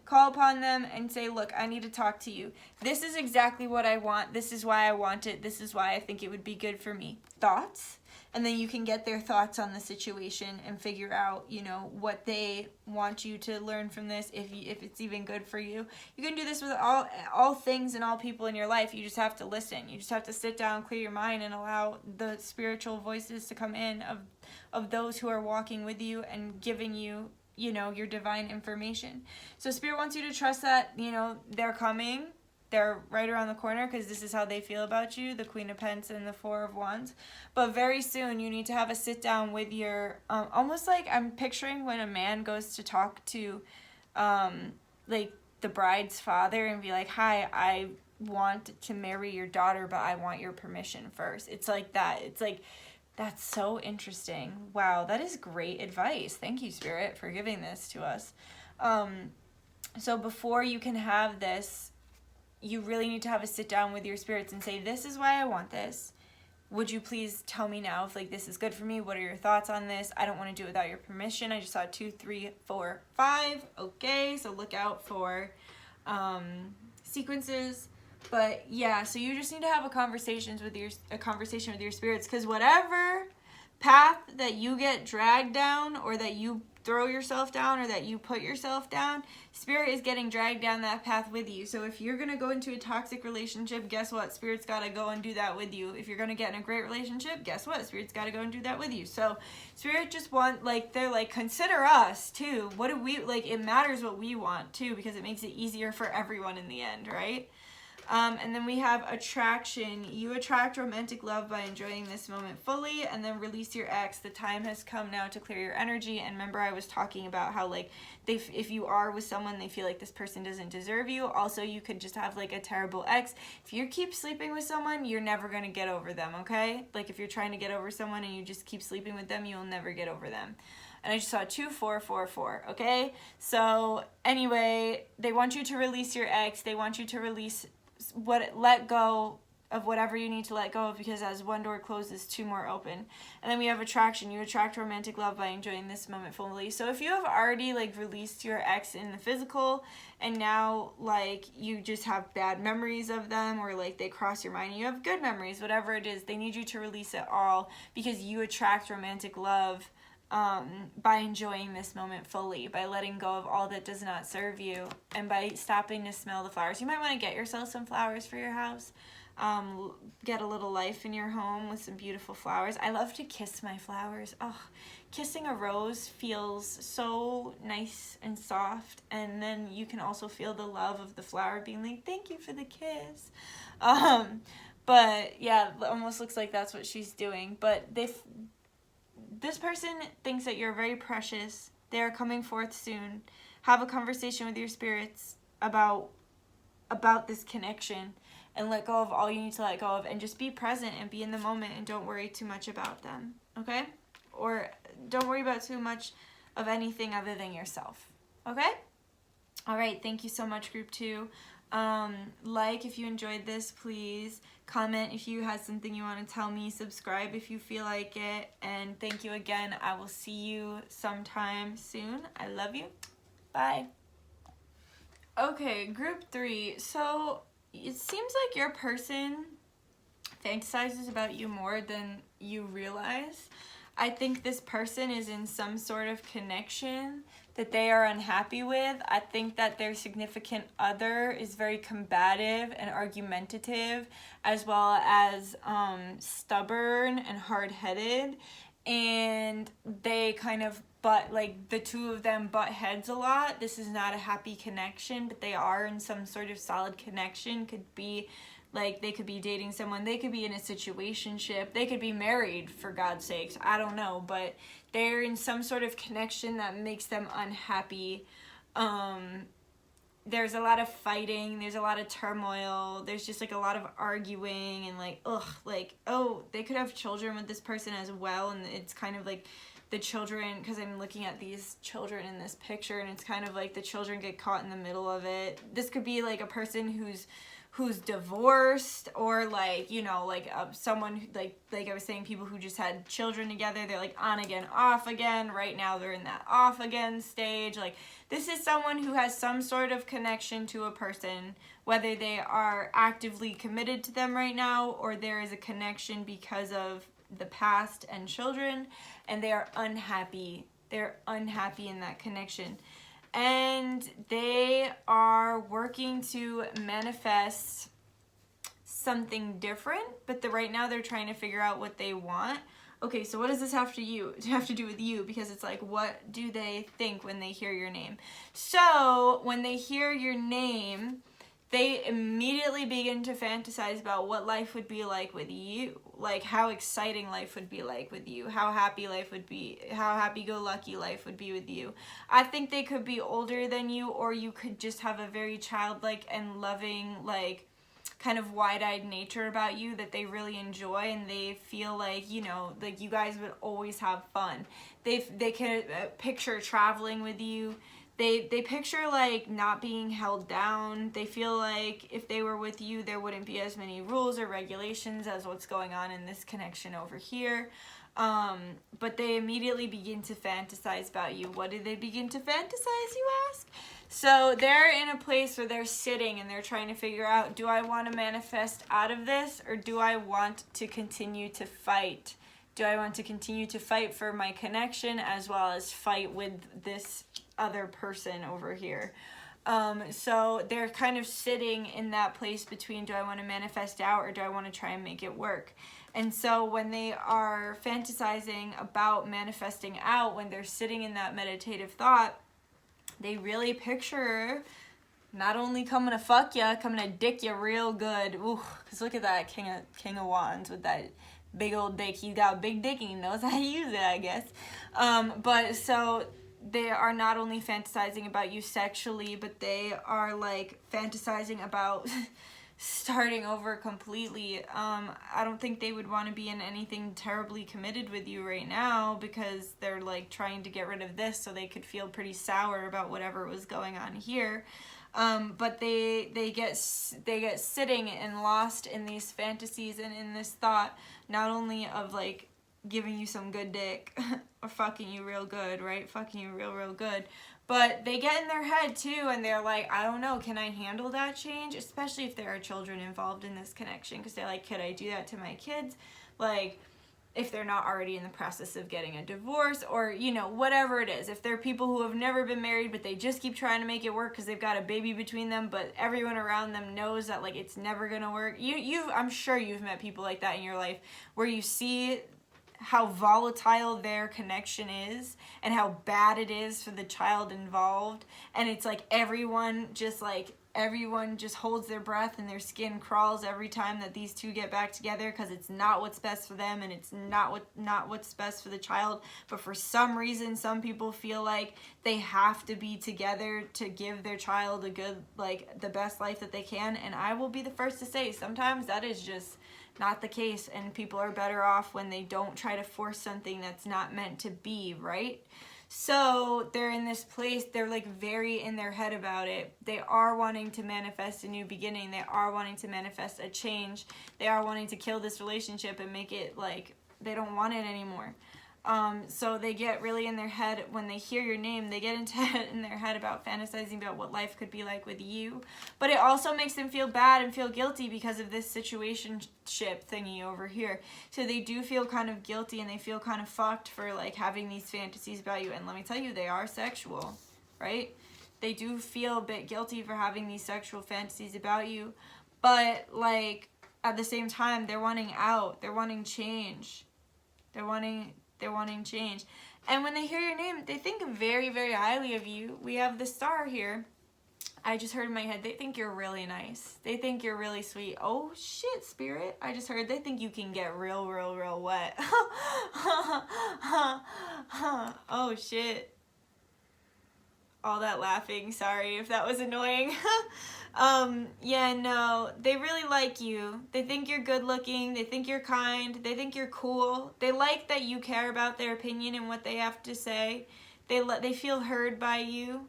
Call upon them and say, look, I need to talk to you. This is exactly what I want. This is why I want it. This is why I think it would be good for me. Thoughts? And then you can get their thoughts on the situation and figure out, you know, what they want you to learn from this, if it's even good for you. You can do this with all things and all people in your life. You just have to listen. You just have to sit down, clear your mind, and allow the spiritual voices to come in of those who are walking with you and giving you, you know, your divine information. So Spirit wants you to trust that, you know, they're coming. They're right around the corner because this is how they feel about you, the Queen of Pentacles and the Four of Wands. But very soon you need to have a sit down with your, almost like I'm picturing when a man goes to talk to like the bride's father and be like, hi, I want to marry your daughter, but I want your permission first. It's like that. It's like, that's so interesting. Wow, that is great advice. Thank you, Spirit, for giving this to us. So before you can have this, you really need to have a sit down with your spirits and say, this is why I want this. Would you please tell me now if like this is good for me? What are your thoughts on this? I don't want to do it without your permission. I just saw 2, 3, 4, 5. Okay, so look out for sequences. But yeah, so you just need to have a conversation with your spirits, because whatever path that you get dragged down, or that you throw yourself down, or that you put yourself down, Spirit is getting dragged down that path with you. So if you're going to go into a toxic relationship, guess what? Spirit's got to go and do that with you. If you're going to get in a great relationship, guess what? Spirit's got to go and do that with you. So Spirit just want, like, they're like, consider us too. What do we, like, it matters what we want too, because it makes it easier for everyone in the end, right? And then we have attraction. You attract romantic love by enjoying this moment fully, and then release your ex. The time has come now to clear your energy. And remember, I was talking about how, like, if you are with someone, they feel like this person doesn't deserve you. Also, you could just have, like, a terrible ex. If you keep sleeping with someone, you're never going to get over them, okay? Like, if you're trying to get over someone and you just keep sleeping with them, you'll never get over them. And I just saw 2, 4, 4, 4, okay? So, anyway, they want you to release your ex. They want you to let go of whatever you need to let go of, because as one door closes, 2 more open. And then we have attraction. You attract romantic love by enjoying this moment fully. So if you have already, like, released your ex in the physical, and now, like, you just have bad memories of them, or like they cross your mind, you have good memories, whatever it is, they need you to release it all, because you attract romantic love by enjoying this moment fully, by letting go of all that does not serve you, and by stopping to smell the flowers. You might want to get yourself some flowers for your house. Get a little life in your home with some beautiful flowers. I love to kiss my flowers. Oh, kissing a rose feels so nice and soft, and then you can also feel the love of the flower being like, thank you for the kiss. But yeah, it almost looks like that's what she's doing. But this person thinks that you're very precious. They are coming forth soon. Have a conversation with your spirits about this connection, and let go of all you need to let go of, and just be present and be in the moment, and don't worry too much about them, okay? Or don't worry about too much of anything other than yourself. Okay? All right, thank you so much, group 2. Like if you enjoyed this, please. Comment if you had something you want to tell me. Subscribe if you feel like it. And thank you again. I will see you sometime soon. I love you. Bye. Okay, group 3. So it seems like your person fantasizes about you more than you realize. I think this person is in some sort of connection that they are unhappy with. I think that their significant other is very combative and argumentative, as well as stubborn and hard-headed, and they kind of the two of them butt heads a lot. This is not a happy connection, but they are in some sort of solid connection. Could be like they could be dating someone, they could be in a situationship, they could be married, for God's sakes, I don't know, but they're in some sort of connection that makes them unhappy. There's a lot of fighting, there's a lot of turmoil, there's just like a lot of arguing, and they could have children with this person as well, and it's kind of like the children, because I'm looking at these children in this picture, and it's kind of like the children get caught in the middle of it. This could be like a person who's divorced, or someone like I was saying, people who just had children together, they're like on again, off again. Right now they're in that off again stage. Like, this is someone who has some sort of connection to a person, whether they are actively committed to them right now, or there is a connection because of the past and children, and they are unhappy. They're unhappy in that connection. And they are working to manifest something different, but right now they're trying to figure out what they want. Okay, so what does this have to do with you? Because it's like, what do they think when they hear your name? So when they hear your name, they immediately begin to fantasize about what life would be like with you, like how exciting life would be like with you, how happy life would be, how happy-go-lucky life would be with you. I think they could be older than you, or you could just have a very childlike and loving, like, kind of wide-eyed nature about you that they really enjoy, and they feel like, you know, like you guys would always have fun. They can picture traveling with you. They picture, like, not being held down. They feel like if they were with you, there wouldn't be as many rules or regulations as what's going on in this connection over here. But they immediately begin to fantasize about you. What do they begin to fantasize, you ask? So they're in a place where they're sitting and they're trying to figure out, do I want to manifest out of this, or do I want to continue to fight? Do I want to continue to fight for my connection as well as fight with this other person over here? So they're kind of sitting in that place between, do I want to manifest out, or do I want to try and make it work? And so when they are fantasizing about manifesting out, when they're sitting in that meditative thought, they really picture not only coming to fuck ya, coming to dick ya real good. Ooh, because look at that King of Wands with that big old dick. He's got a big dick and he knows how to use it, I guess. But so they are not only fantasizing about you sexually, but they are like fantasizing about starting over completely. I don't think they would want to be in anything terribly committed with you right now, because they're like trying to get rid of this so they could feel pretty sour about whatever was going on here. But they get sitting and lost in these fantasies and in this thought, not only of like giving you some good dick or fucking you real good, right? Fucking you real good. But they get in their head too, and they're like, I don't know, can I handle that change? Especially if there are children involved in this connection, because they're like, could I do that to my kids? Like, if they're not already in the process of getting a divorce, or, you know, whatever it is. If they're people who have never been married, but they just keep trying to make it work because they've got a baby between them, but everyone around them knows that, like, it's never gonna work. I'm sure you've met people like that in your life, where you see how volatile their connection is and how bad it is for the child involved, and it's like everyone just holds their breath and their skin crawls every time that these two get back together, because it's not what's best for them, and it's not what's best for the child. But for some reason, some people feel like they have to be together to give their child a good, like, the best life that they can. And I will be the first to say, sometimes that is just not the case, and people are better off when they don't try to force something that's not meant to be, right? So they're in this place, they're like very in their head about it. They are wanting to manifest a new beginning. They are wanting to manifest a change. They are wanting to kill this relationship and make it like they don't want it anymore. So they get really in their head when they hear your name. They get in their head about fantasizing about what life could be like with you. But it also makes them feel bad and feel guilty because of this situationship thingy over here. So they do feel kind of guilty and they feel kind of fucked for like having these fantasies about you. And let me tell you, they are sexual, right? They do feel a bit guilty for having these sexual fantasies about you. But like at the same time, they're wanting out. They're wanting change. They're wanting change. And when they hear your name, they think very, very highly of you. We have the star here. I just heard in my head, they think you're really nice. They think you're really sweet. Oh shit, Spirit. I just heard they think you can get real, real, real wet. Oh shit. All that laughing, sorry if that was annoying. Yeah, no, they really like you. They think you're good looking. They think you're kind. They think you're cool. They like that you care about their opinion and what they have to say. They feel heard by you.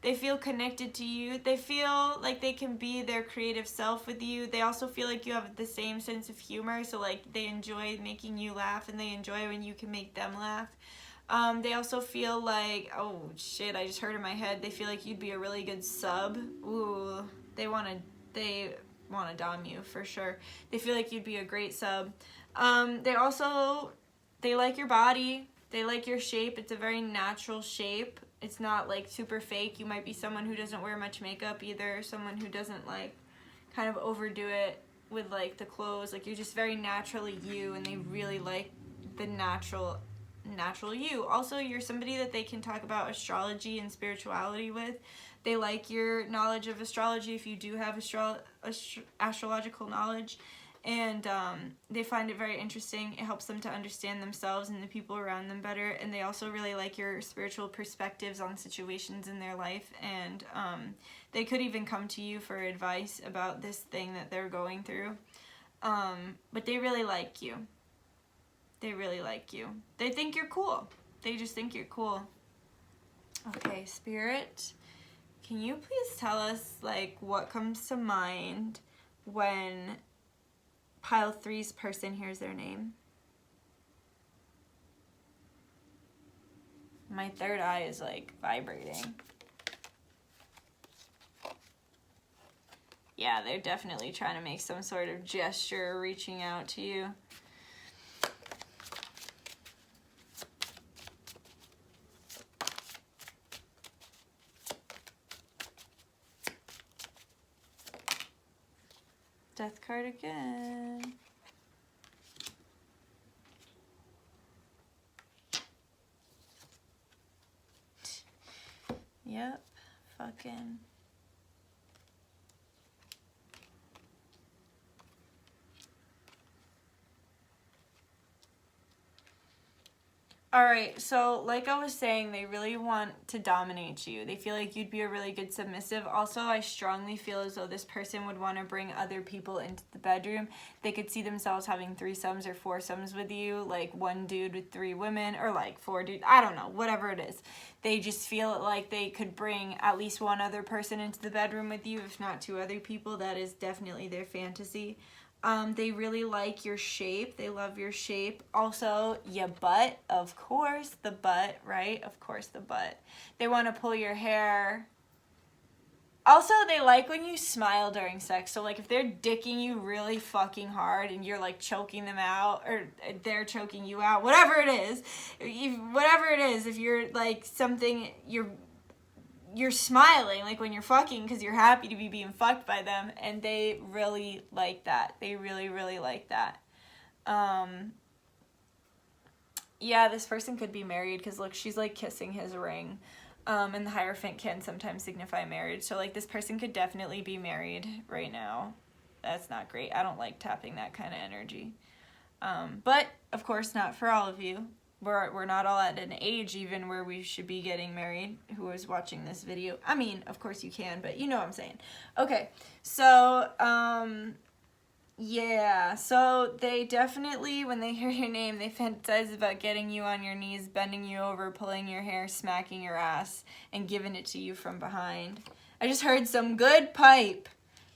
They feel connected to you. They feel like they can be their creative self with you. They also feel like you have the same sense of humor, so like they enjoy making you laugh and they enjoy when you can make them laugh. They also feel like, oh shit, I just heard in my head, they feel like you'd be a really good sub. Ooh, they want to dom you for sure. They feel like you'd be a great sub. They like your body. They like your shape. It's a very natural shape. It's not like super fake. You might be someone who doesn't wear much makeup either. Someone who doesn't like kind of overdo it with like the clothes. Like you're just very naturally you, and they really like the natural you. Also, you're somebody that they can talk about astrology and spirituality with. They like your knowledge of astrology if you do have astrological knowledge, and they find it very interesting. It helps them to understand themselves and the people around them better, and they also really like your spiritual perspectives on situations in their life, and they could even come to you for advice about this thing that they're going through, but they really like you. They really like you. They think you're cool. They just think you're cool. Okay, Spirit, can you please tell us like what comes to mind when pile 3's person hears their name? My third eye is like vibrating. Yeah, they're definitely trying to make some sort of gesture reaching out to you. Death card again. Yep, fucking. Alright, so like I was saying, they really want to dominate you. They feel like you'd be a really good submissive. Also, I strongly feel as though this person would want to bring other people into the bedroom. They could see themselves having threesomes or foursomes with you, like one dude with 3 women, or like 4 dudes, I don't know, whatever it is. They just feel like they could bring at least one other person into the bedroom with you, if not 2 other people. That is definitely their fantasy. They really like your shape. They love your shape. Also, your butt, of course, the butt, right? Of course, the butt. They want to pull your hair. Also, they like when you smile during sex. So, like, if they're dicking you really fucking hard and you're, like, choking them out, or they're choking you out, whatever it is, if you're, like, something, you're smiling like when you're fucking because you're happy to be being fucked by them, and they really like that. They really, really like that. Yeah, this person could be married because look, she's like kissing his ring, and the Hierophant can sometimes signify marriage, so like this person could definitely be married right now. That's not great. I don't like tapping that kind of energy, but of course not for all of you. We're not all at an age even where we should be getting married, who is watching this video. I mean, of course you can, but you know what I'm saying. Okay, so, Yeah, so they definitely, when they hear your name, they fantasize about getting you on your knees, bending you over, pulling your hair, smacking your ass, and giving it to you from behind. I just heard some good pipe.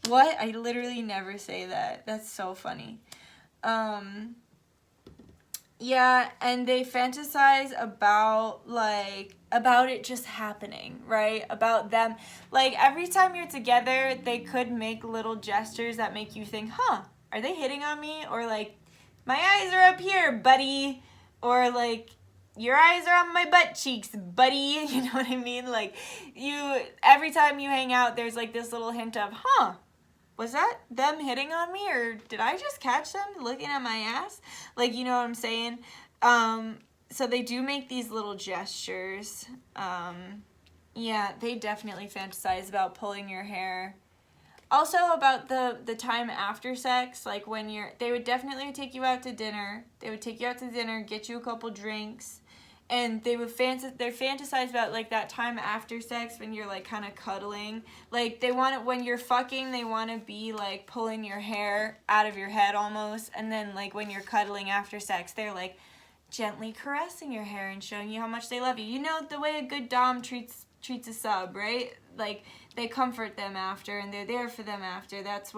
What? I literally never say that. That's so funny. Yeah, and they fantasize about, like, about it just happening, right? About them. Like, every time you're together, they could make little gestures that make you think, huh, are they hitting on me? Or, like, my eyes are up here, buddy. Or, like, your eyes are on my butt cheeks, buddy. You know what I mean? Like, every time you hang out, there's, like, this little hint of, huh, was that them hitting on me, or did I just catch them looking at my ass? Like, you know what I'm saying? So they do make these little gestures. Yeah, they definitely fantasize about pulling your hair. Also about the time after sex, like when they would definitely take you out to dinner. They would take you out to dinner, get you a couple drinks, and they would fantasize about, like, that time after sex when you're, like, kind of cuddling. Like, they want it when you're fucking, they want to be, like, pulling your hair out of your head almost, and then, like, when you're cuddling after sex, they're, like, gently caressing your hair and showing you how much they love you. You know the way a good dom treats a sub, right? Like, they comfort them after, and they're there for them after. That's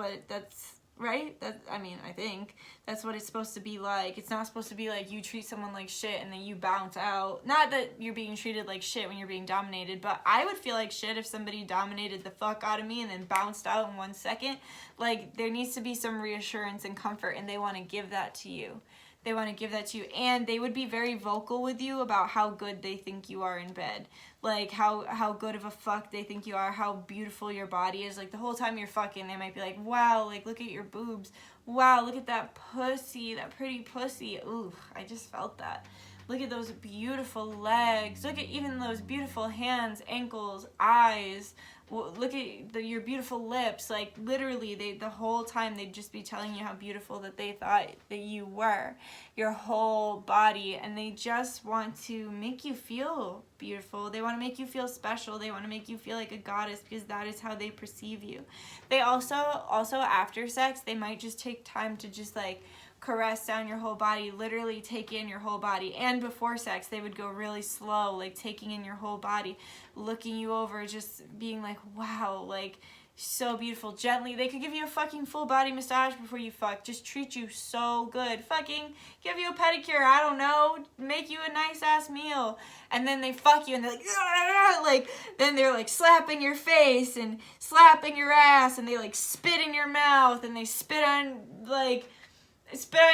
right? I think that's what it's supposed to be like. It's not supposed to be like you treat someone like shit and then you bounce out. Not that you're being treated like shit when you're being dominated, but I would feel like shit if somebody dominated the fuck out of me and then bounced out in 1 second. Like, there needs to be some reassurance and comfort, and they want to give that to you. They want to give that to you, and they would be very vocal with you about how good they think you are in bed. Like, how good of a fuck they think you are, how beautiful your body is. Like, the whole time you're fucking, they might be like, wow, like, look at your boobs. Wow, look at that pussy, that pretty pussy. Ooh, I just felt that. Look at those beautiful legs. Look at even those beautiful hands, ankles, eyes. Look at your beautiful lips. Like, literally, the whole time they'd just be telling you how beautiful that they thought that you were, your whole body, and they just want to make you feel beautiful. They want to make you feel special. They want to make you feel like a goddess, because that is how they perceive you. They also after sex, they might just take time to just, like, caress down your whole body, literally take in your whole body. And before sex, they would go really slow, like taking in your whole body, looking you over, just being like, wow, like, so beautiful. Gently, they could give you a fucking full body massage before you fuck, just treat you so good, fucking give you a pedicure, I don't know, make you a nice ass meal, and then they fuck you and they're like, then they're like slapping your face and slapping your ass, and they like spit in your mouth, and they spit on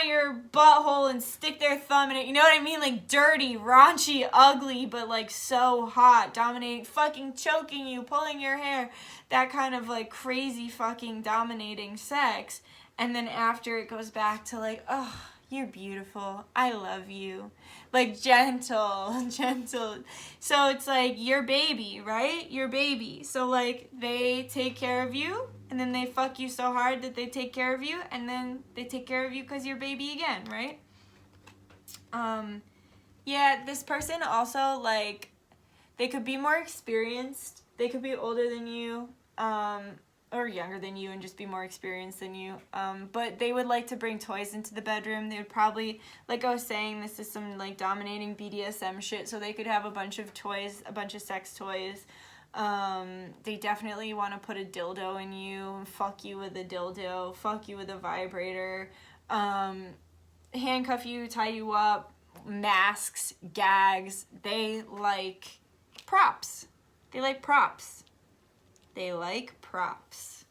your butthole and stick their thumb in it. You know what I mean? Like, dirty, raunchy, ugly, but like so hot, dominating, fucking choking you, pulling your hair, that kind of like crazy fucking dominating sex. And then after, it goes back to like, oh, you're beautiful, I love you. Like, gentle. So it's like your baby, right? Your baby. So like, they take care of you, and then they fuck you so hard that they take care of you, and then they take care of you because you're baby again, right? Yeah, this person also, like, they could be more experienced. They could be older than you, or younger than you, and just be more experienced than you. But they would like to bring toys into the bedroom. They would probably, like I was saying, this is some like dominating BDSM shit, so they could have a bunch of toys, a bunch of sex toys. They definitely want to put a dildo in you, fuck you with a dildo, fuck you with a vibrator, handcuff you, tie you up, masks, gags. They like props. They like props. They like props.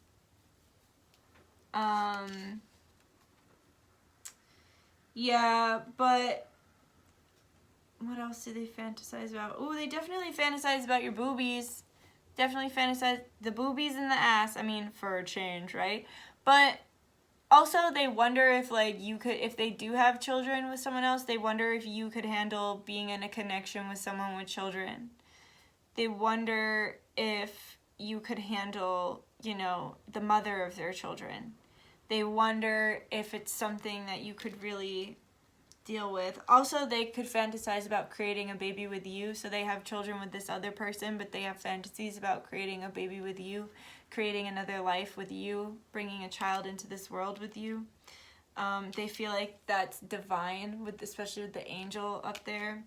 Yeah, but what else do they fantasize about? Oh, they definitely fantasize about your boobies. Definitely fantasize the boobies and the ass. I mean, for a change, right? But also, they wonder if, like, you could, if they do have children with someone else, they wonder if you could handle being in a connection with someone with children. They wonder if you could handle, you know, the mother of their children. They wonder if it's something that you could really deal with. Also, they could fantasize about creating a baby with you. So they have children with this other person, but they have fantasies about creating a baby with you, creating another life with you, bringing a child into this world with you. They feel like that's divine, especially with the angel up there.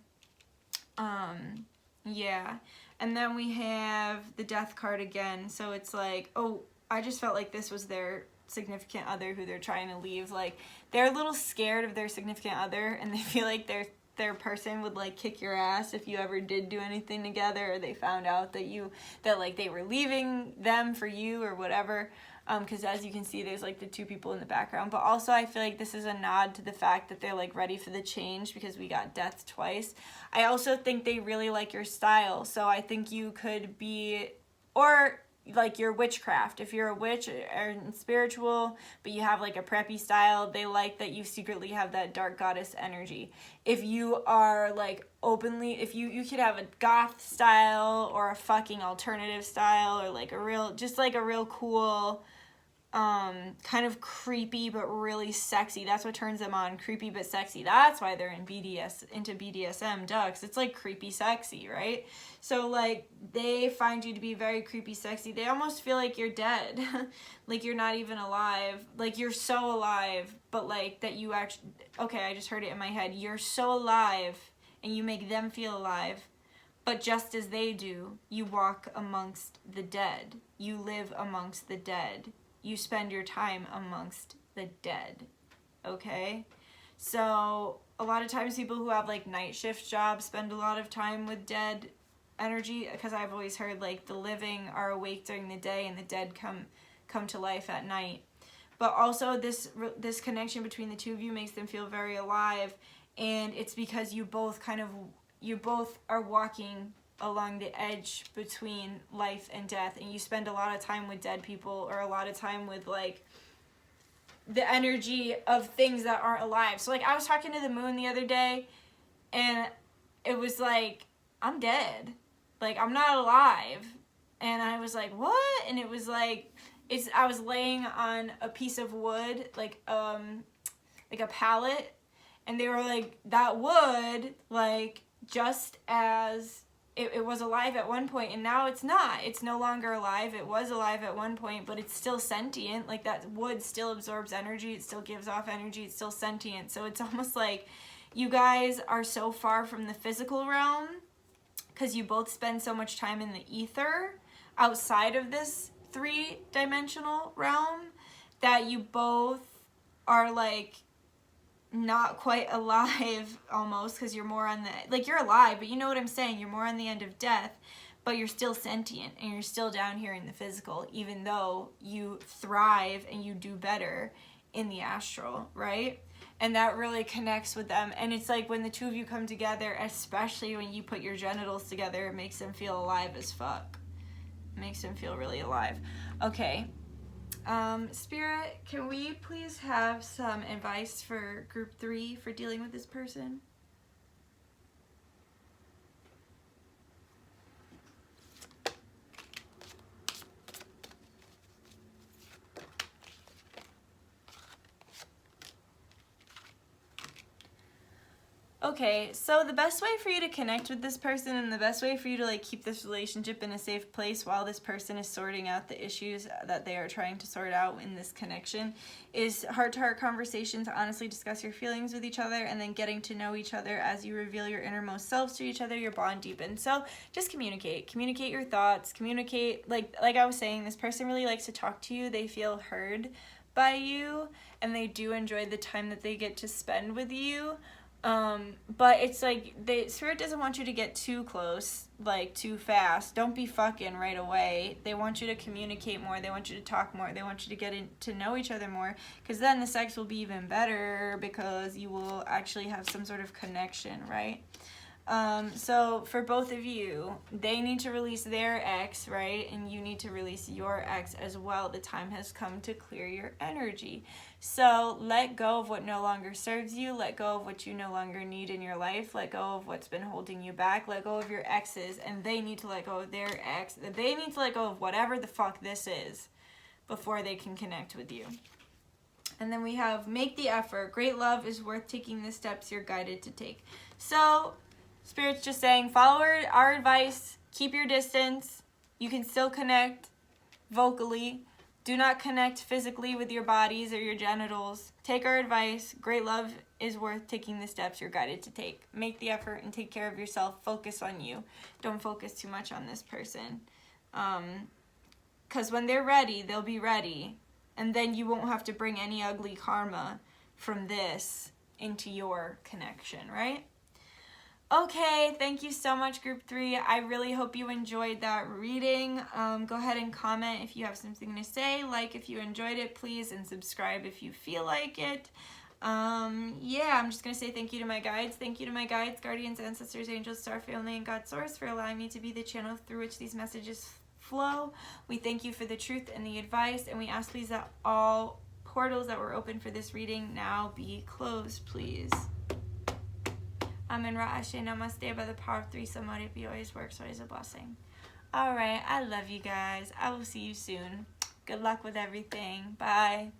Yeah. And then we have the death card again. So it's like, oh, I just felt like this was their significant other who they're trying to leave. Like, they're a little scared of their significant other, and they feel like their person would like kick your ass if you ever did do anything together, or they found out that like they were leaving them for you or whatever. Because as you can see, there's like the two people in the background. But also I feel like this is a nod to the fact that they're like ready for the change, because we got death twice. I also think they really like your style. So I think you could be, or like your witchcraft. If you're a witch or spiritual, but you have like a preppy style, they like that you secretly have that dark goddess energy. If you are like openly, if you could have a goth style or a fucking alternative style, or like a real cool, kind of creepy but really sexy. That's what turns them on, creepy but sexy. That's why they're into BDSM, duh, 'cause it's like creepy sexy, right? So like they find you to be very creepy sexy. They almost feel like you're dead. Like you're not even alive. Like you're so alive, but like that you actually, okay, I just heard it in my head. You're so alive and you make them feel alive. But just as they do, you walk amongst the dead. You live amongst the dead. You spend your time amongst the dead, okay? So a lot of times people who have like night shift jobs spend a lot of time with dead energy, because I've always heard like the living are awake during the day and the dead come to life at night. But also this connection between the two of you makes them feel very alive, and it's because you both are walking along the edge between life and death, and you spend a lot of time with dead people, or a lot of time with like the energy of things that aren't alive. So like I was talking to the moon the other day, and it was like, I'm dead, like I'm not alive. And I was like, what? And it was like, I was laying on a piece of wood, like a pallet, and they were like, that wood, like just as it was alive at one point, and now it's not. It's no longer alive. It was alive at one point, but it's still sentient. Like that wood still absorbs energy. It still gives off energy. It's still sentient. So it's almost like you guys are so far from the physical realm, because you both spend so much time in the ether outside of this 3-dimensional realm, that you both are like not quite alive almost, because you're more on the, like you're alive, but you know what I'm saying, you're more on the end of death, but you're still sentient and you're still down here in the physical, even though you thrive and you do better in the astral, right? And that really connects with them. And it's like when the two of you come together, especially when you put your genitals together, it makes them feel alive as fuck. It makes them feel really alive. Okay. Spirit, can we please have some advice for group 3 for dealing with this person? Okay, so the best way for you to connect with this person, and the best way for you to like keep this relationship in a safe place while this person is sorting out the issues that they are trying to sort out in this connection, is heart-to-heart conversations, honestly discuss your feelings with each other, and then getting to know each other as you reveal your innermost selves to each other, your bond deepens. So just communicate your thoughts, communicate, like I was saying, this person really likes to talk to you, they feel heard by you, and they do enjoy the time that they get to spend with you. But it's like, the spirit doesn't want you to get too close, like too fast. Don't be fucking right away. They want you to communicate more. They want you to talk more. They want you to get to know each other more, because then the sex will be even better, because you will actually have some sort of connection, right? So for both of you, they need to release their ex, right? And you need to release your ex as well. The time has come to clear your energy. So let go of what no longer serves you. Let go of what you no longer need in your life. Let go of what's been holding you back. Let go of your exes, and they need to let go of their ex. They need to let go of whatever the fuck this is before they can connect with you. And then we have make the effort. Great love is worth taking the steps you're guided to take. So Spirit's just saying, follow our advice, keep your distance. You can still connect. vocally. Do not connect physically with your bodies or your genitals. Take our advice. Great love is worth taking the steps you're guided to take. Make the effort and take care of yourself. Focus on you. Don't focus too much on this person. Because when they're ready, they'll be ready. And then you won't have to bring any ugly karma from this into your connection, right? Okay, thank you so much, Group 3. I really hope you enjoyed that reading. Go ahead and comment if you have something to say. Like if you enjoyed it, please, and subscribe if you feel like it. Yeah, I'm just going to say thank you to my guides. Thank you to my guides, guardians, ancestors, angels, star family, and God Source for allowing me to be the channel through which these messages flow. We thank you for the truth and the advice, and we ask please that all portals that were open for this reading now be closed, please. Amen. Ra'ashe namaste. By the power of 3, Samadhi always works, always a blessing. Alright, I love you guys. I will see you soon. Good luck with everything. Bye.